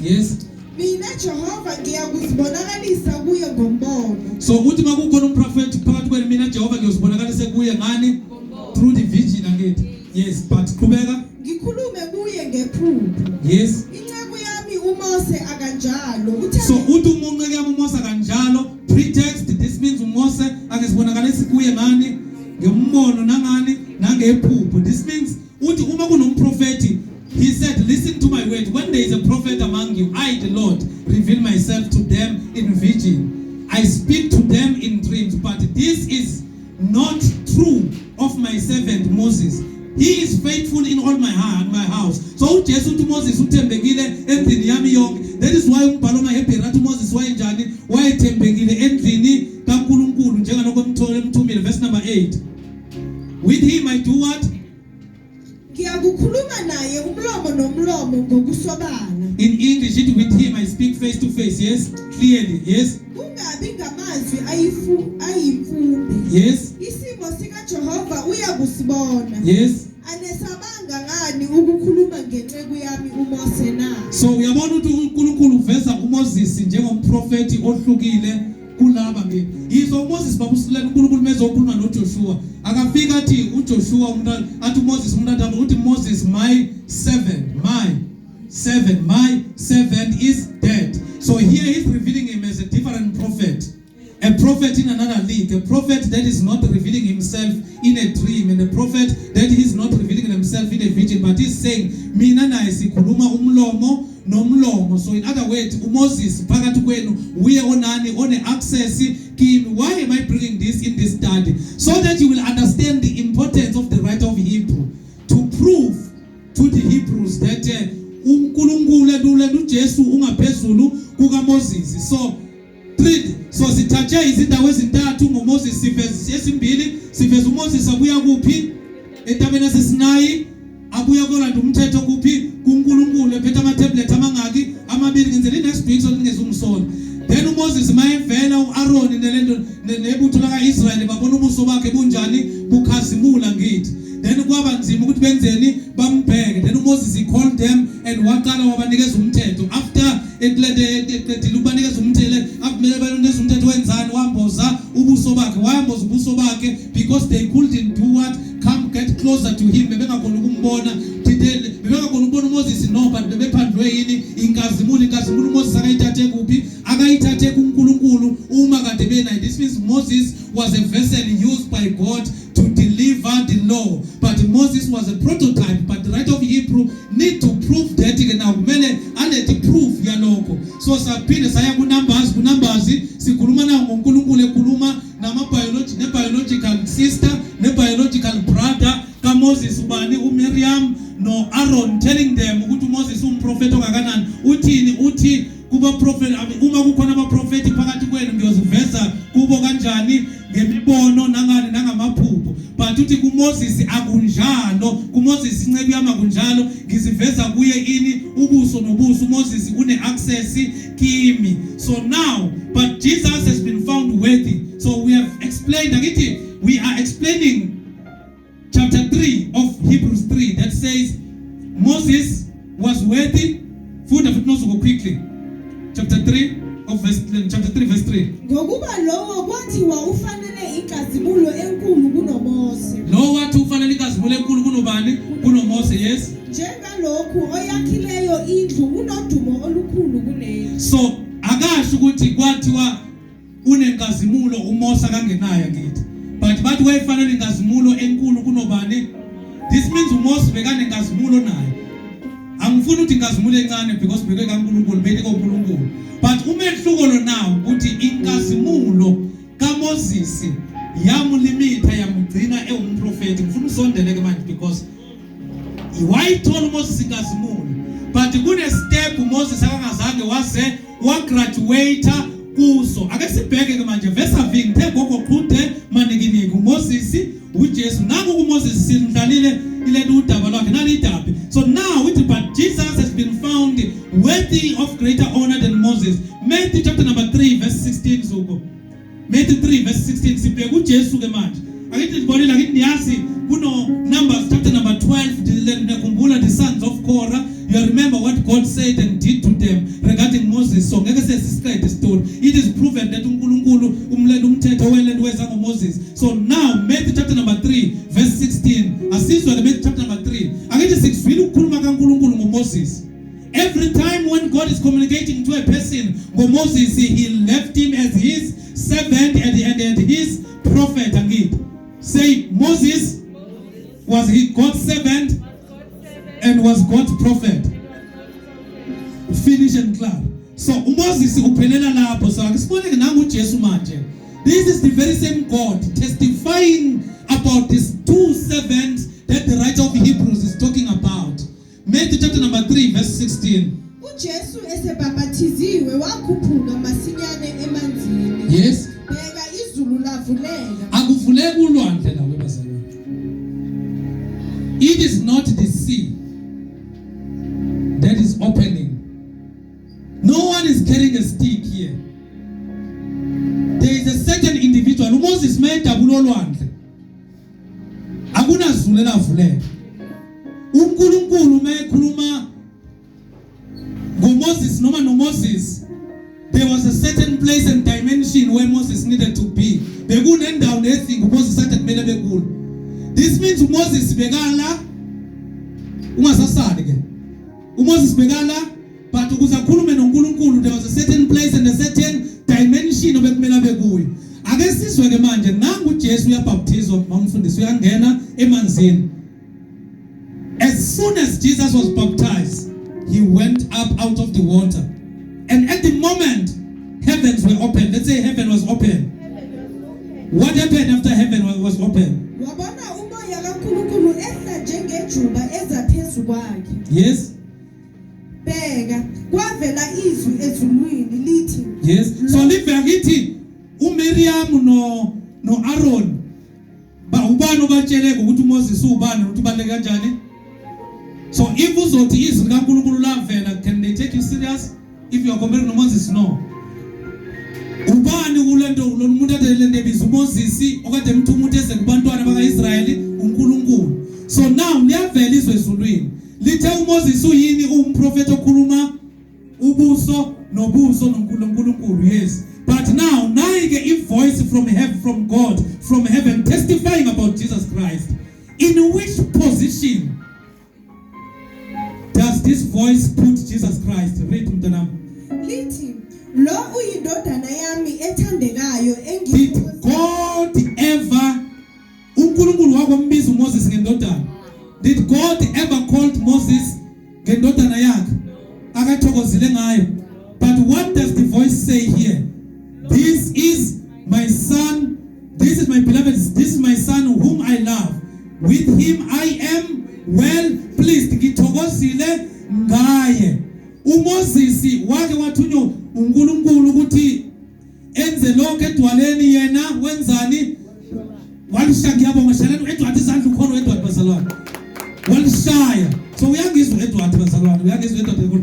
Yes. Mina Jehova ngiyakuzibonakalisa kuye ngombono. So uthi makukhona umprofeti phakathi kwenu mina Jehova ngiyozibonakalisa kuye ngani? Through the vision angithi. Yes, but qhubeka. Ngikhulume kuye ngephupho. Yes. Inceku yami uMose akanjalo. So uthi umunqeke yami uMose akanjalo. Pretext, this means uMose angezibonakalisa kuye ngani? Ngemmono nangani? Nangephupho. This means uthi uma kunomprofeti, he said, listen to my word. When there is a prophet among you, I, the Lord, reveal myself to them in vision. I speak to them in dreams. But this is not true of my servant Moses. He is faithful in all my house. So uJesu uthi Moses uthembekile endlini yami yonke. That is why umbhalo maHebheru athi Moses wayenjani? Wayethembekile endlini kaNkulunkulu njengalokho emthumile verse number 8. With him I do what? Ngiyakukhuluma naye umlomo nomlomo ngokusobala. In English it with him I speak face to face. Yes, clearly. Yes. Kungabi ngamazwi ayimfundo. Yes. Isimo sika Jehova uyakusibona. Yes. Anesabanga ngani ukukhuluma ngenceku yami uMose na. So uyabona ukuthi uNkulunkulu uveza uMoses njengomprofeti ohlukile kulaba ngithi. Yizo uMoses babusilela uNkulunkulu mezokhuluma noJoshua. Akafika athi uJoshua umuntu athi uMoses umuntu uthi Moses my servant is dead. So here he's revealing him as a different prophet. A prophet in another league, a prophet that is not revealing himself in a dream, and a prophet that is not revealing himself in a vision, but he's saying, mina naye sikhuluma umlomo nomlomo. So in other words, uMoses phakathi kwenu uye onani one access kimi. Why am I bringing this in this study? So that you will understand the importance of the writer of Hebrew, to prove to the Hebrews that uNkulunkulu uJesu ungaphezulu kuka Moses. So sithathe izindawo ezintathu ngoMoses. Siveze esimbili, siveze uMoses abuya kuphi? Entabeni yaseSinayi. Abuya kolanda umthetho kuphi? kuNkulunkulu ephethe amatablet amangaki? Amabili. Ngenzela next week so ningezumsona. Then uMoses mayevela uAaron nebutho lakaIsrael babona ubuso bakhe bunjani bukhazimula ngithi. Then kwaba nzima ukuthi benzeni bambheke. Then uMoses he called them and waqala wabanikeza umthetho. After eqedile ubanikeza umthetho, akumele banikeza umthetho wenzani? Wamboza ubuso bakhe. Wayamboza ubuso bakhe because they couldn't do what? Come get closer to him. Bebengakhona ukumbona. Bebengakhona ukubona uMoses no, but bebephandlwe yini? Inkazimulo uMoses akayithathe kuphi? Akayithathe kuNkulunkulu uma kade benayo. This means Moses was a vessel used by God to deliver the law, but Moses was a prototype. But the writer of Hebrew need to prove that now kumele solid proof yalokho. So saphinde saya kunumbers sikhuluma nawo ngoNkulunkulu ekhuluma ne-biological sister ne-biological brother kaMoses ubani uMiriam no Aaron, telling them ukuthi uMoses umprofeti ongakanani. Uthi kuba prophet uma kukhona abaprofeti phakathi kwenu ngiyoziveza kubo kanjani ngemibono nangani nangamaphupho. But uthi kuMoses akunjalo, kuMoses inceku yami akunjalo, ngiziveza kuye ini ubuso nobuso. uMoses une access kimi. So now, but Jesus has been found worthy. So we have explained, we are explaining chapter 3 of Hebrews 3 that says Moses was worthy. Food of it go quickly. Chapter 3 verse 3. Ngokuba lowo kwathiwa ufanele inkazimulo enkulu kunoMose. Lowo wathi ufanele inkazimulo enkulu kunobani? KunoMose, yes. Njengalokhu oyakhileyo indlu unodumo olukhulu kuneli. So akasho ukuthi kwathiwa unenkazimulo uMose akangenayo ngithi. But bathi wayefanele inkazimulo enkulu kunobani? This means uMose bekanenkazimulo naye. Angifuni ukuthi inkazimulo encane because beke kaNkulunkulu beke koNkulunkulu. But umehluko lo now ukuthi inkazimulo kaMoses yamulimita yamugcina ewumprofeti. Ngifuna usondeleke manje because why told Moses inkazimulo. But kune step Moses akangazange waze wagraduate kuso. Ake sibheke ke manje verse 20 ngoko qhude manikiniki uMoses uJesu nangu kuMoses simdlalile ile udaba lwakhe nalidaba. So now but Jesus has been found worthy of greater honor than Moses. Matthew chapter number 3 verse 16 soko. Matthew 3 verse 16 sibheke uJesu ke manje. Akithi libonile akithi niyazi kuno Numbers chapter number 12 nekhumbula the sons of Korah. You remember what God said and did to them regarding Moses. So ngeke sesiqede story. It is proven that uNkulunkulu umthetho welendo weza ngoMoses. So now Matthew chapter number 3 verse 16. Asizwe ke Matthew chapter number 3. Akithi sikuzwile ukukhuluma kaNkulunkulu ngoMoses. Every time when God is communicating to a person, Moses, he left him as his servant and his prophet. Say Moses was God's servant and was God's prophet. Finish and clap. So Moses uphelela lapho. So akusiboneke nangu uJesu manje. This is the very same God testifying about these two servants that the writer of Hebrews is talking about. Matthew chapter number 3 verse 16. uJesu esebhapathiziwe wakhuphuka masinyane emanzini. Yes. Bheka izulu lavuleka. Akuvuleka ulwandle lawe bazalwane. It is not the sea that is opening. No one is carrying a stick here. There is a certain individual. Moses made ulwandle. Akunazulu elavuleka. uNkulunkulu mekhuluma ngoMoses noma noMoses, there was a certain place and dimension where Moses needed to be. Bekunendawo nezinto uMoses athi kumele bekulo. This means uMoses bekala ungasasali ke. uMoses bekala but ukuze akhulume noNkulunkulu there was a certain place and a certain dimension obekumele bekuyo. Ake sizwe ke manje nangu uJesu uyabhaptizwa mawumfundisi uyangena emanzini. As soon as Jesus was baptized, he went up out of the water. And at the moment, heavens were open. Let's say heaven was open. What happened after heaven was open? Yes. Yes. So live uMiriam no Aaron. Ba ubani obatshele ukuthi uMoses ubani ukuthi ubaleke kanjani? So if uzothi izwi kaNkulunkulu lavela, can they take you serious? If you are comparing to Moses, no. Ubani kulento umuntu adelele ebiza uMoses okade emthumuthi eze kubantwana bakaIsrayeli uNkulunkulu. So now liyavela izwe ezulwini. Lithe uMoses uyini umprofeti okhuluma ubuso nobuso noNkulunkulu, yes. But now a voice from God from heaven testifying about Jesus Christ. In which position does this voice put Jesus Christ? Read mntanami. Lithi lo uyindodana yami ethandekayo Did God ever uNkulunkulu wakwambiza uMoses ngendodana? Did God ever call Moses ngendodana yakhe? Akathi athokozile ngayo. But what does the voice say here? This is my son, this is my beloved, this is my son whom I love. With him I am well pleased. Ngithokozile ngaye. uMoses wake wathunywa uNkulunkulu ukuthi enze lokho edwaleni, yena wenzani? Walishaya. Ngiyabonga shaleni Edward izandla ukhona Edward bazalwane. Walishaya. So uyangizwa Edward bazalwane, uyangizwa Edward.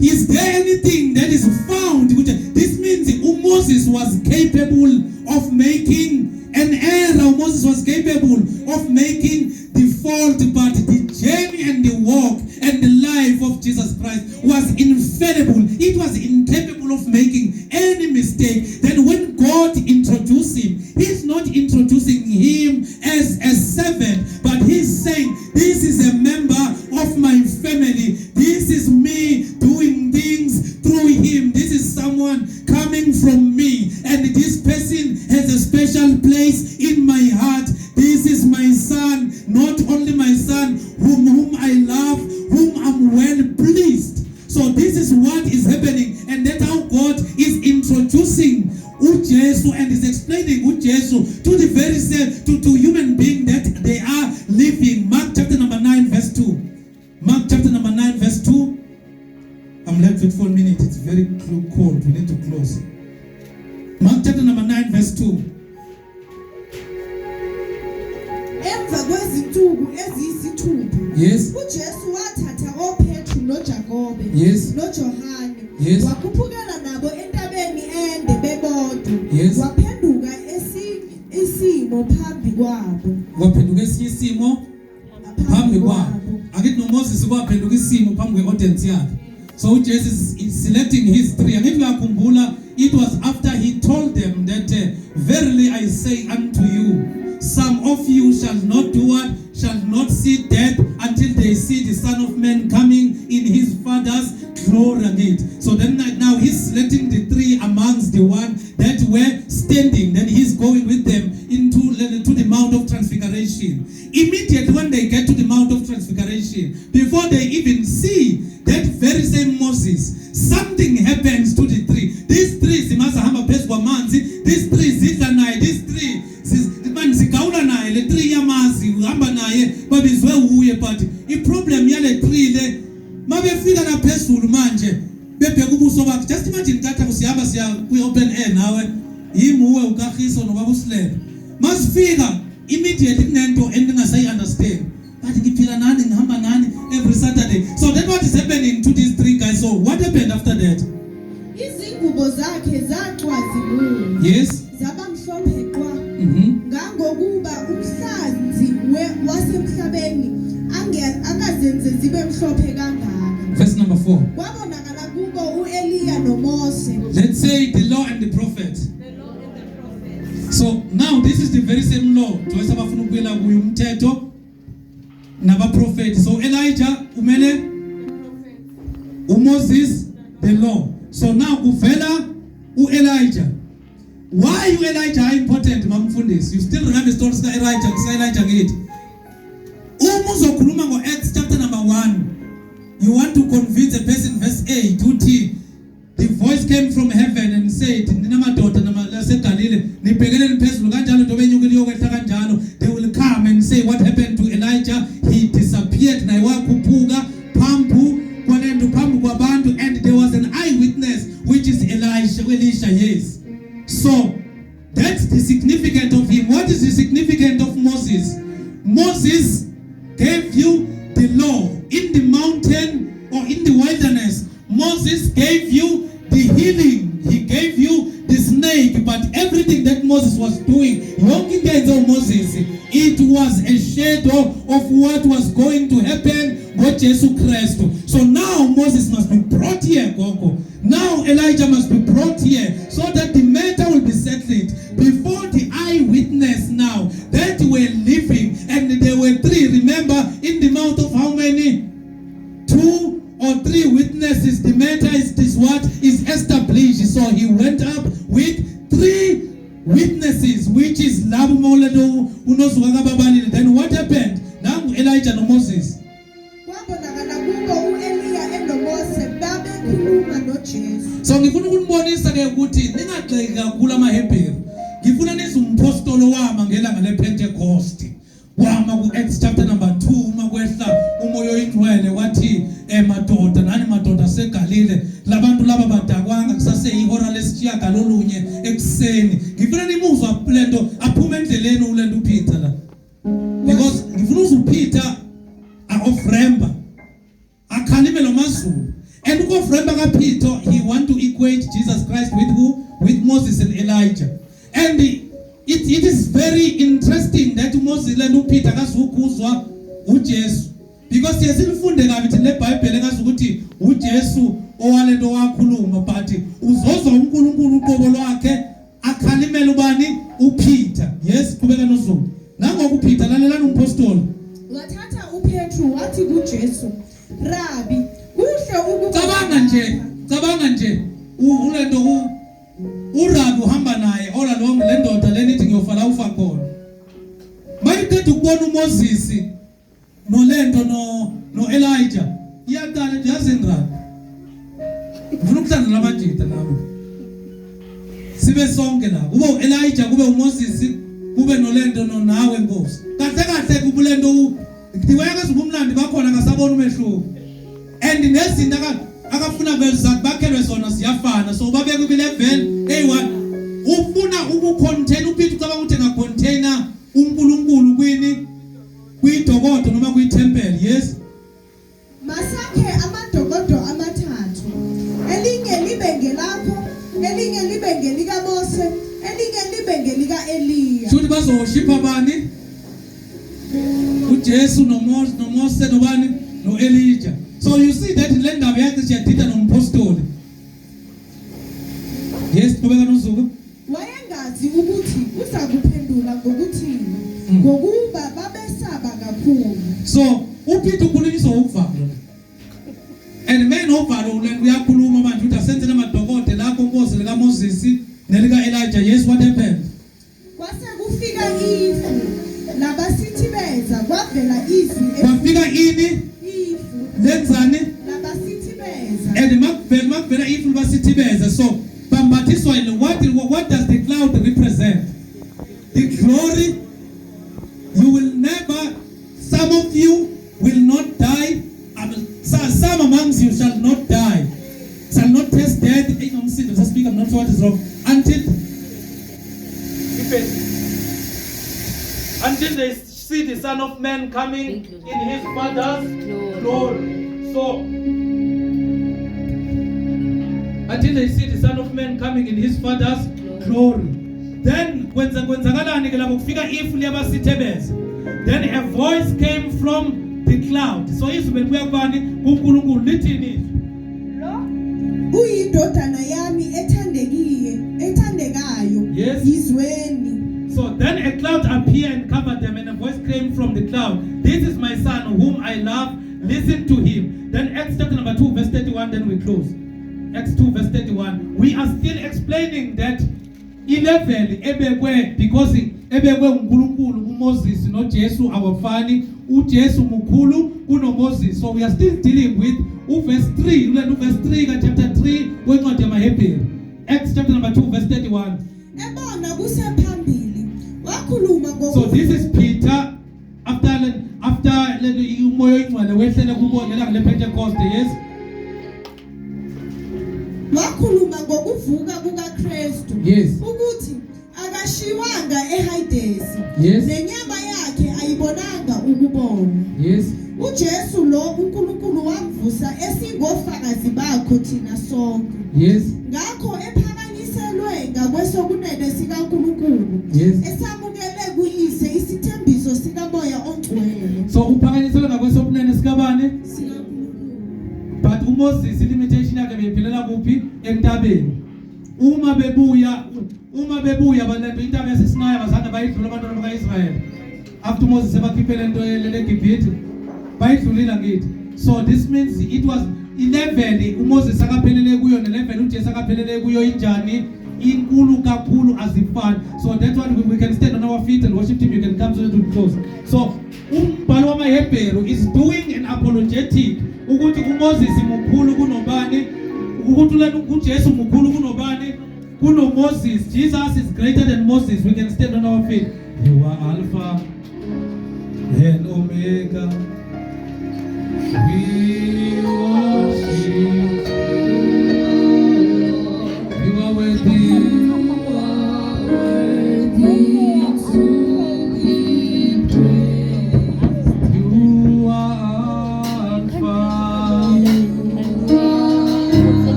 Is there anything that is found? This means uMoses was capable of making an error. Moses was capable of making the fault, but the journey and the walk and the life of Jesus Christ was infallible. It was incapable of making any mistake. Then when God introduced him, he's not introducing him as a servant, but he's saying, this is a member of my family. This is me doing things through him. This is someone coming from me, and this person has a special place in my heart. This is my son, not only my son, whom I love, whom I'm well pleased. So this is what is happening, and that's how God is introducing uJesu and is explaining uJesu to the very same, to human being that they are living. Mark chapter number 9 verse 2. Mark chapter number 9 verse 2. I'm left with 4 minutes. It's very cold. We need to close. Mark chapter number 9 verse 2. Emva kwezinsuku eziyisithupha, Yes. uJesu wathatha oPetru noJakobe Yes. noJohane, Yes. wakhuphukela nabo entabeni ende bebodwa. Yes. Waphenduka isimo phambi kwabo. Waphenduka isimo phambi kwabo. Akithi noMoses kwaphenduka isimo phambi kwe-audience yakhe. So Jesus is selecting his three. And if you akhumbula, it was after he told them that verily I say unto you, some of you shall not do what? Shall not see death until they see the Son of Man coming in his Father's glory again. So then now he's selecting the three amongst the one that were standing. Then he's going with them to the Mount of Transfiguration. Immediately when they get to the Mount of Transfiguration, before they even see that very same Moses, something happens to the three. These three zimazahamba phezu kwamanzi. These three zidla naye. These three zigawula naye. Le three yamazi uhamba naye babizwe uye. But iproblem yale three le mabefika na phezulu manje bebheka ubuso bakhe. Just imagine kata kusihamba siya kwi-open air nawe yimuwe ukaGiso nobaba uSlebe. Masifika immediately kunento endingasayi understand. But ngiphila nani, ngihamba nani every Saturday. So that's what is happening to these three guys. So what happened after that? Izingubo zakhe zacwazimula. Yes. Zaba mhlophe qwa. Ngangokuba umhlanzi wasemhlabeni angazenze zibe mhlophe kangaka. Verse number 4. Kwabonakala kubo uEliya noMose. Let's say the law and the prophet. So now this is the very same law. Joyce abafuna ukubuyela kuyo umthetho nabaprofeti. So Elijah umele uMoses the law. So now kuvela uElijah. Why uElijah are important, mamfundisi? You still remember the story of Elijah ngeti. Uma uzokhuluma ngo-Acts chapter number 1, you want to convince a person, verse 8 uthi the voice came from heaven and said, ninamadoda naseGalile nibhekeleni phezulu kanjalo nto benyukile yokwehla kanjalo. They will come and say, what happened to Elijah? He disappeared. Naye wakhuphuka phambi kwabantu, and there was an eyewitness, which is Elisha. Yes. So that's the significance of him. What is the significance of Moses? Moses gave you the law in the mountain or in the wilderness. Moses gave you the healing. He gave you the snake. But everything that Moses was doing, Moses, it was a shadow of what was going to happen with Jesus Christ. So now Moses must be brought here, Coco. Now Elijah must be brought here so that the matter will be settled before the eyewitness now that were living. And there were three. Remember, in the mouth of how many? 2 or 3 witnesses. The matter is this what is established. So he went up with 3 witnesses, which is Labu Moledo, Unoswaga Babali. Then what happened? Now Elijah and Moses. Jesu. So ngifuna ukunibonisa ke ukuthi ningagxeki kakhulu amaHebheru. Ngifuna nize umpostolo wama ngelanga lePentecost. Wama ku-Acts chapter number 2 uma kwehla umoya oyingcwele wathi madoda nani madoda seGalile labantu laba badakwanga kusase ihora lesishiyagalolunye ekuseni. Ngifuna nimuzwa lento aphuma endleleni ulento uPeter la. Because ngifuna uPeter of Remba akhalime lo maZulu. And of Remba kaPeter, he want to equate Jesus Christ with who? With Moses and Elijah. And it is very interesting that Moses and Peter kasukuzwa uJesu. Because yesilifunde kabi ukuthi leBhayibheli engazukuthi uJesu owalento wakhuluma but uzozwa uNkulunkulu uqobo lwakhe akhalimela ubani uPeter. Yes, kubeka noZulu. Nangoku uPeter lalelana umpostoli. Wathatha uPetru wathi kuJesu, Rabbi, kuhle ukuba cabanga nje ulento uRabi uhamba naye ola lo lendoda lenithi ngiyofala ufa khona. Mayiqeda ukubona uMoses nolento no Elijah iyaqala nje yazindra. Ngifuna ukuhlangana namajita nabo. Sibe sonke la. Kube uElijah, kube uMoses, kube nolento nawe Nkosi. Kahle kubulento ndiwayeka zibumlandi bakhona ngasabona umehluko. And nezinto akafuna bezakhe bakhelwe zona siyafana. So babeke ku level A1 ufuna ukucontain uPeter ucabanga ukuthi engacontainer uNkulunkulu kwini kwidokodo noma kwitempele. Yes, masakhe amadokodo amathathu, elinye libe ngelakho, elinye libe ngelika Mose, elinye libe ngelika Eliya. Should bazoshipha bani uJesu noMose nobani no Elijah. So you see that le ndaba yakhe siyadida nompostoli. Yes, kubeka noZulu. Wayengazi ukuthi uza kuphendula ngokuthini, ngokuba babesaba kakhulu. So uPeter ukhulunyiswa ukuvalo. And man ovalo le uyakhuluma manje uthi asenzele amadokodo lapho Nkosi lika Moses nelika Elijah. Yes, what happened? Kwase kufika ifu labasithibeza kwavela izwi. Kwafika ini? Ifu. Lenzani? Labasithibeza. And makuvela ifu labasithibeza. So bambathiswa in what does the cloud represent? The glory. You will never, some of you will not die. Some amongst you shall not die, shall not taste death. I'm not sure what is wrong. Until they see the Son of Man coming in his Father's glory. So, until they see the Son of Man coming in his Father's glory. Then, when then a voice came from the cloud. So izwi bekuyakubani kuNkulunkulu lithini? Lo uyindodana yami ethandekayo. Yes. Yizweni. So then a cloud appeared and covered them, and a voice came from the cloud. This is my son whom I love. Listen to him. Then Acts chapter number 2 verse 31. Then we close. Acts 2 verse 31. We are still explaining that 11 ebekwe because ebekwe uNkulunkulu kuMoses noJesu awafani. uJesu mukhulu kunoMoses. So we are still dealing with verse 3. Verse 3 chapter 3 kwencwadi yamaHebheru. Acts chapter number 2 verse 31. Ebona kusephambili wakhuluma ngo. So this is Peter after umoya oyingcwele wehlele kubo ngelanga lePentecost. Yes. Wakhuluma ngokuvuka kukaKristu. Yes. Ukuthi akashiwanga eHadesi. Yes. Nenyama yakhe ayibonanga ukubona. Yes. uJesu lo uNkulunkulu wamvusa esingofakazi bakho thina sonke. Yes. Ngakho ephakanyiselwe ngakwesokunene sikaNkulunkulu. Yes. Esamukele kuyise isithembiso sikaMoya oNgcwele. So uphakanyiselwe ngakwesokunene sikabani? But uMoses limitation yakhe beyiphilela kuphi? Entabeni. Uma bebuya balento intaba yaseSinayi bazange bayidlula abantwana bakaIsrayeli. After Moses ebakhiphele into leGibhithe bayidlulile ngithi. So this means it was 11 uMoses akaphelele kuyo ne11 uJesu akaphelele kuyo injani inkulu kakhulu azifani. So that's why we can stand on our feet and worship him. You can come to close. So umbhalo wamaHebheru is doing an apologetic ukuthi uMoses mukhulu kunobani ukuthula uJesu mkhulu kunobani kuno Moses. Jesus is greater than Moses. We can stand on our feet. You are Alpha and Omega. We worship. You are worthy.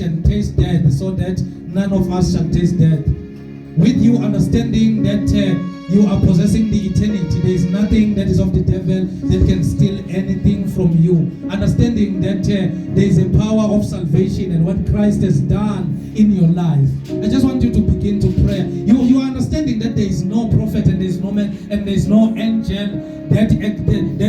And taste death, so that none of us shall taste death. With you understanding that you are possessing the eternity, there is nothing that is of the devil that can steal anything from you. Understanding that there is a power of salvation and what Christ has done in your life. I just want you to begin to pray. You are understanding that there is no prophet and there is no man and there is no angel that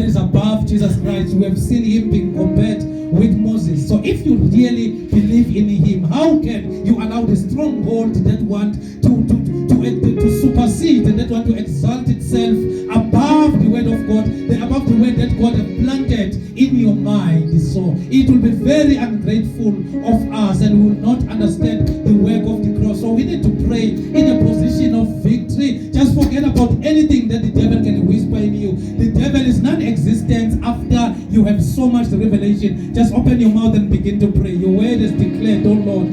is above Jesus Christ. We have seen him being compared with Moses. So if you really believe in him, how can you allow the stronghold that want to supersede and that want to exalt itself above the word of God, above the word that God has planted in your mind? So it will be very ungrateful of us and we will not understand the work of the cross. So we need to pray in a position of victory. Just forget about anything that the devil can whisper in you. The devil is non-existent after you have so much revelation. Just open your mouth and begin to pray. Your word is declared, oh Lord,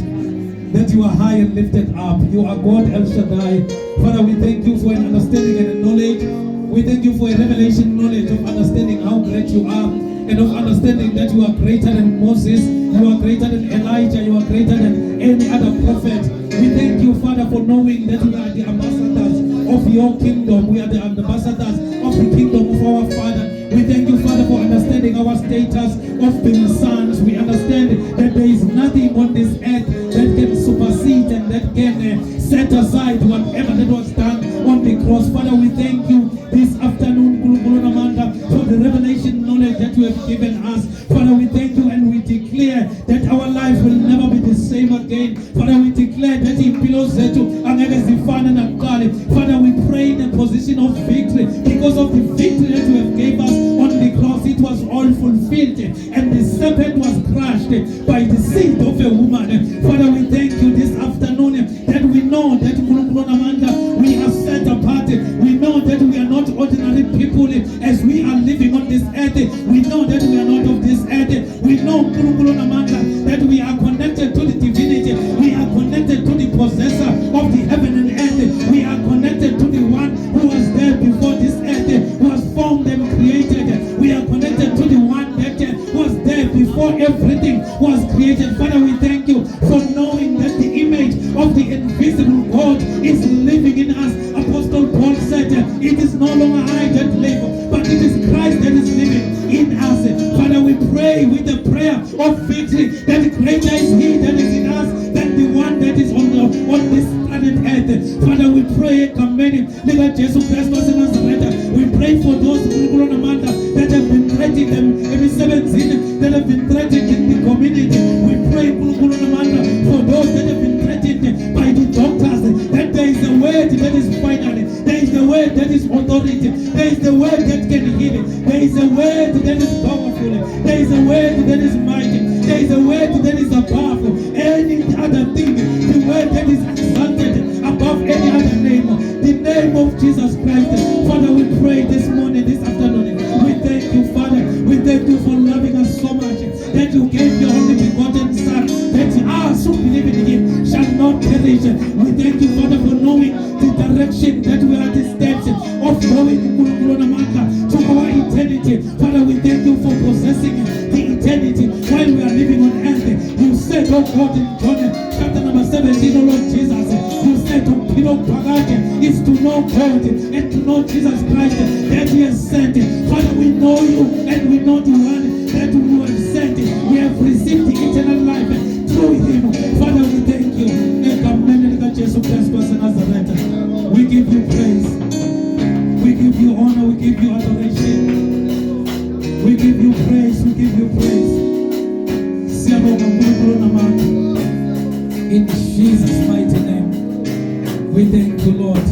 that you are high and lifted up. You are God El Shaddai. Father, we thank you for an understanding and a knowledge. We thank you for a revelation knowledge of understanding how great you are and of understanding that you are greater than Moses, you are greater than Elijah, you are greater than any other prophet. We thank you, Father, for knowing that we are the ambassadors of your kingdom. We are the ambassadors of the kingdom of our Father. We thank you, Father, for understanding our status of being sons. We understand that there is nothing on this earth that can supersede and that can set aside whatever that was done on the cross. Father, we thank you this afternoon, for the revelation knowledge that you have given us. Father, we thank you and we declare that our life will never be the same again. Father, we declare that impilo zethu angeke zifane nakuqala. Father, we pray in a position of victory because of the victory that you have gave us on the cross. It was all fulfilled and the serpent was crushed by the seed of a woman. Father, we thank you this afternoon that we know that we are set apart. We know that we are not ordinary people as we are living on this earth. We know that we are not of this earth. We know that we are connected to the divinity. We are connected to the possessor of the heaven and earth. We are connected to the one who was there before this earth was formed and created. We are connected to the one that was there before everything was created. Father, we thank you for knowing that the image of the invisible God is living in us. Apostle Paul said, it is no longer I that live, but it is Christ that is living in us. Father, we pray with the prayer of victory that greater is he that is in us than the one that is on the threatening them, every 17 that have been threatened in the community. We pray for those that have been threatened by the doctors, that there is a word that is final, there is a word that is authority, there is a word that can heal, there is a word that is powerful, there is a word that is mighty, there is a word that is above any other thing, the word that is exalted above any other name, the name of Jesus Christ. Father, we pray this morning, this afternoon, we thank you, Father, we thank you for loving us so much, that you gave your only begotten Son, that us who believe in him shall not perish. We thank you, Father, for knowing the direction that we are the steps of going to our eternity. Father, we thank you for possessing the eternity while we are living on earth. You said, oh God, in John chapter number 17, oh Lord Jesus, you said to Pilo Pagate is to know God and to know Jesus Christ that he has sent. Father, we know you and we know the one that you have sent. We have received the eternal life through him. Father, we thank you. We give you praise. We give you honor. We give you adoration. We give you praise. We give you praise. In Jesus' mighty name, we thank you, Lord.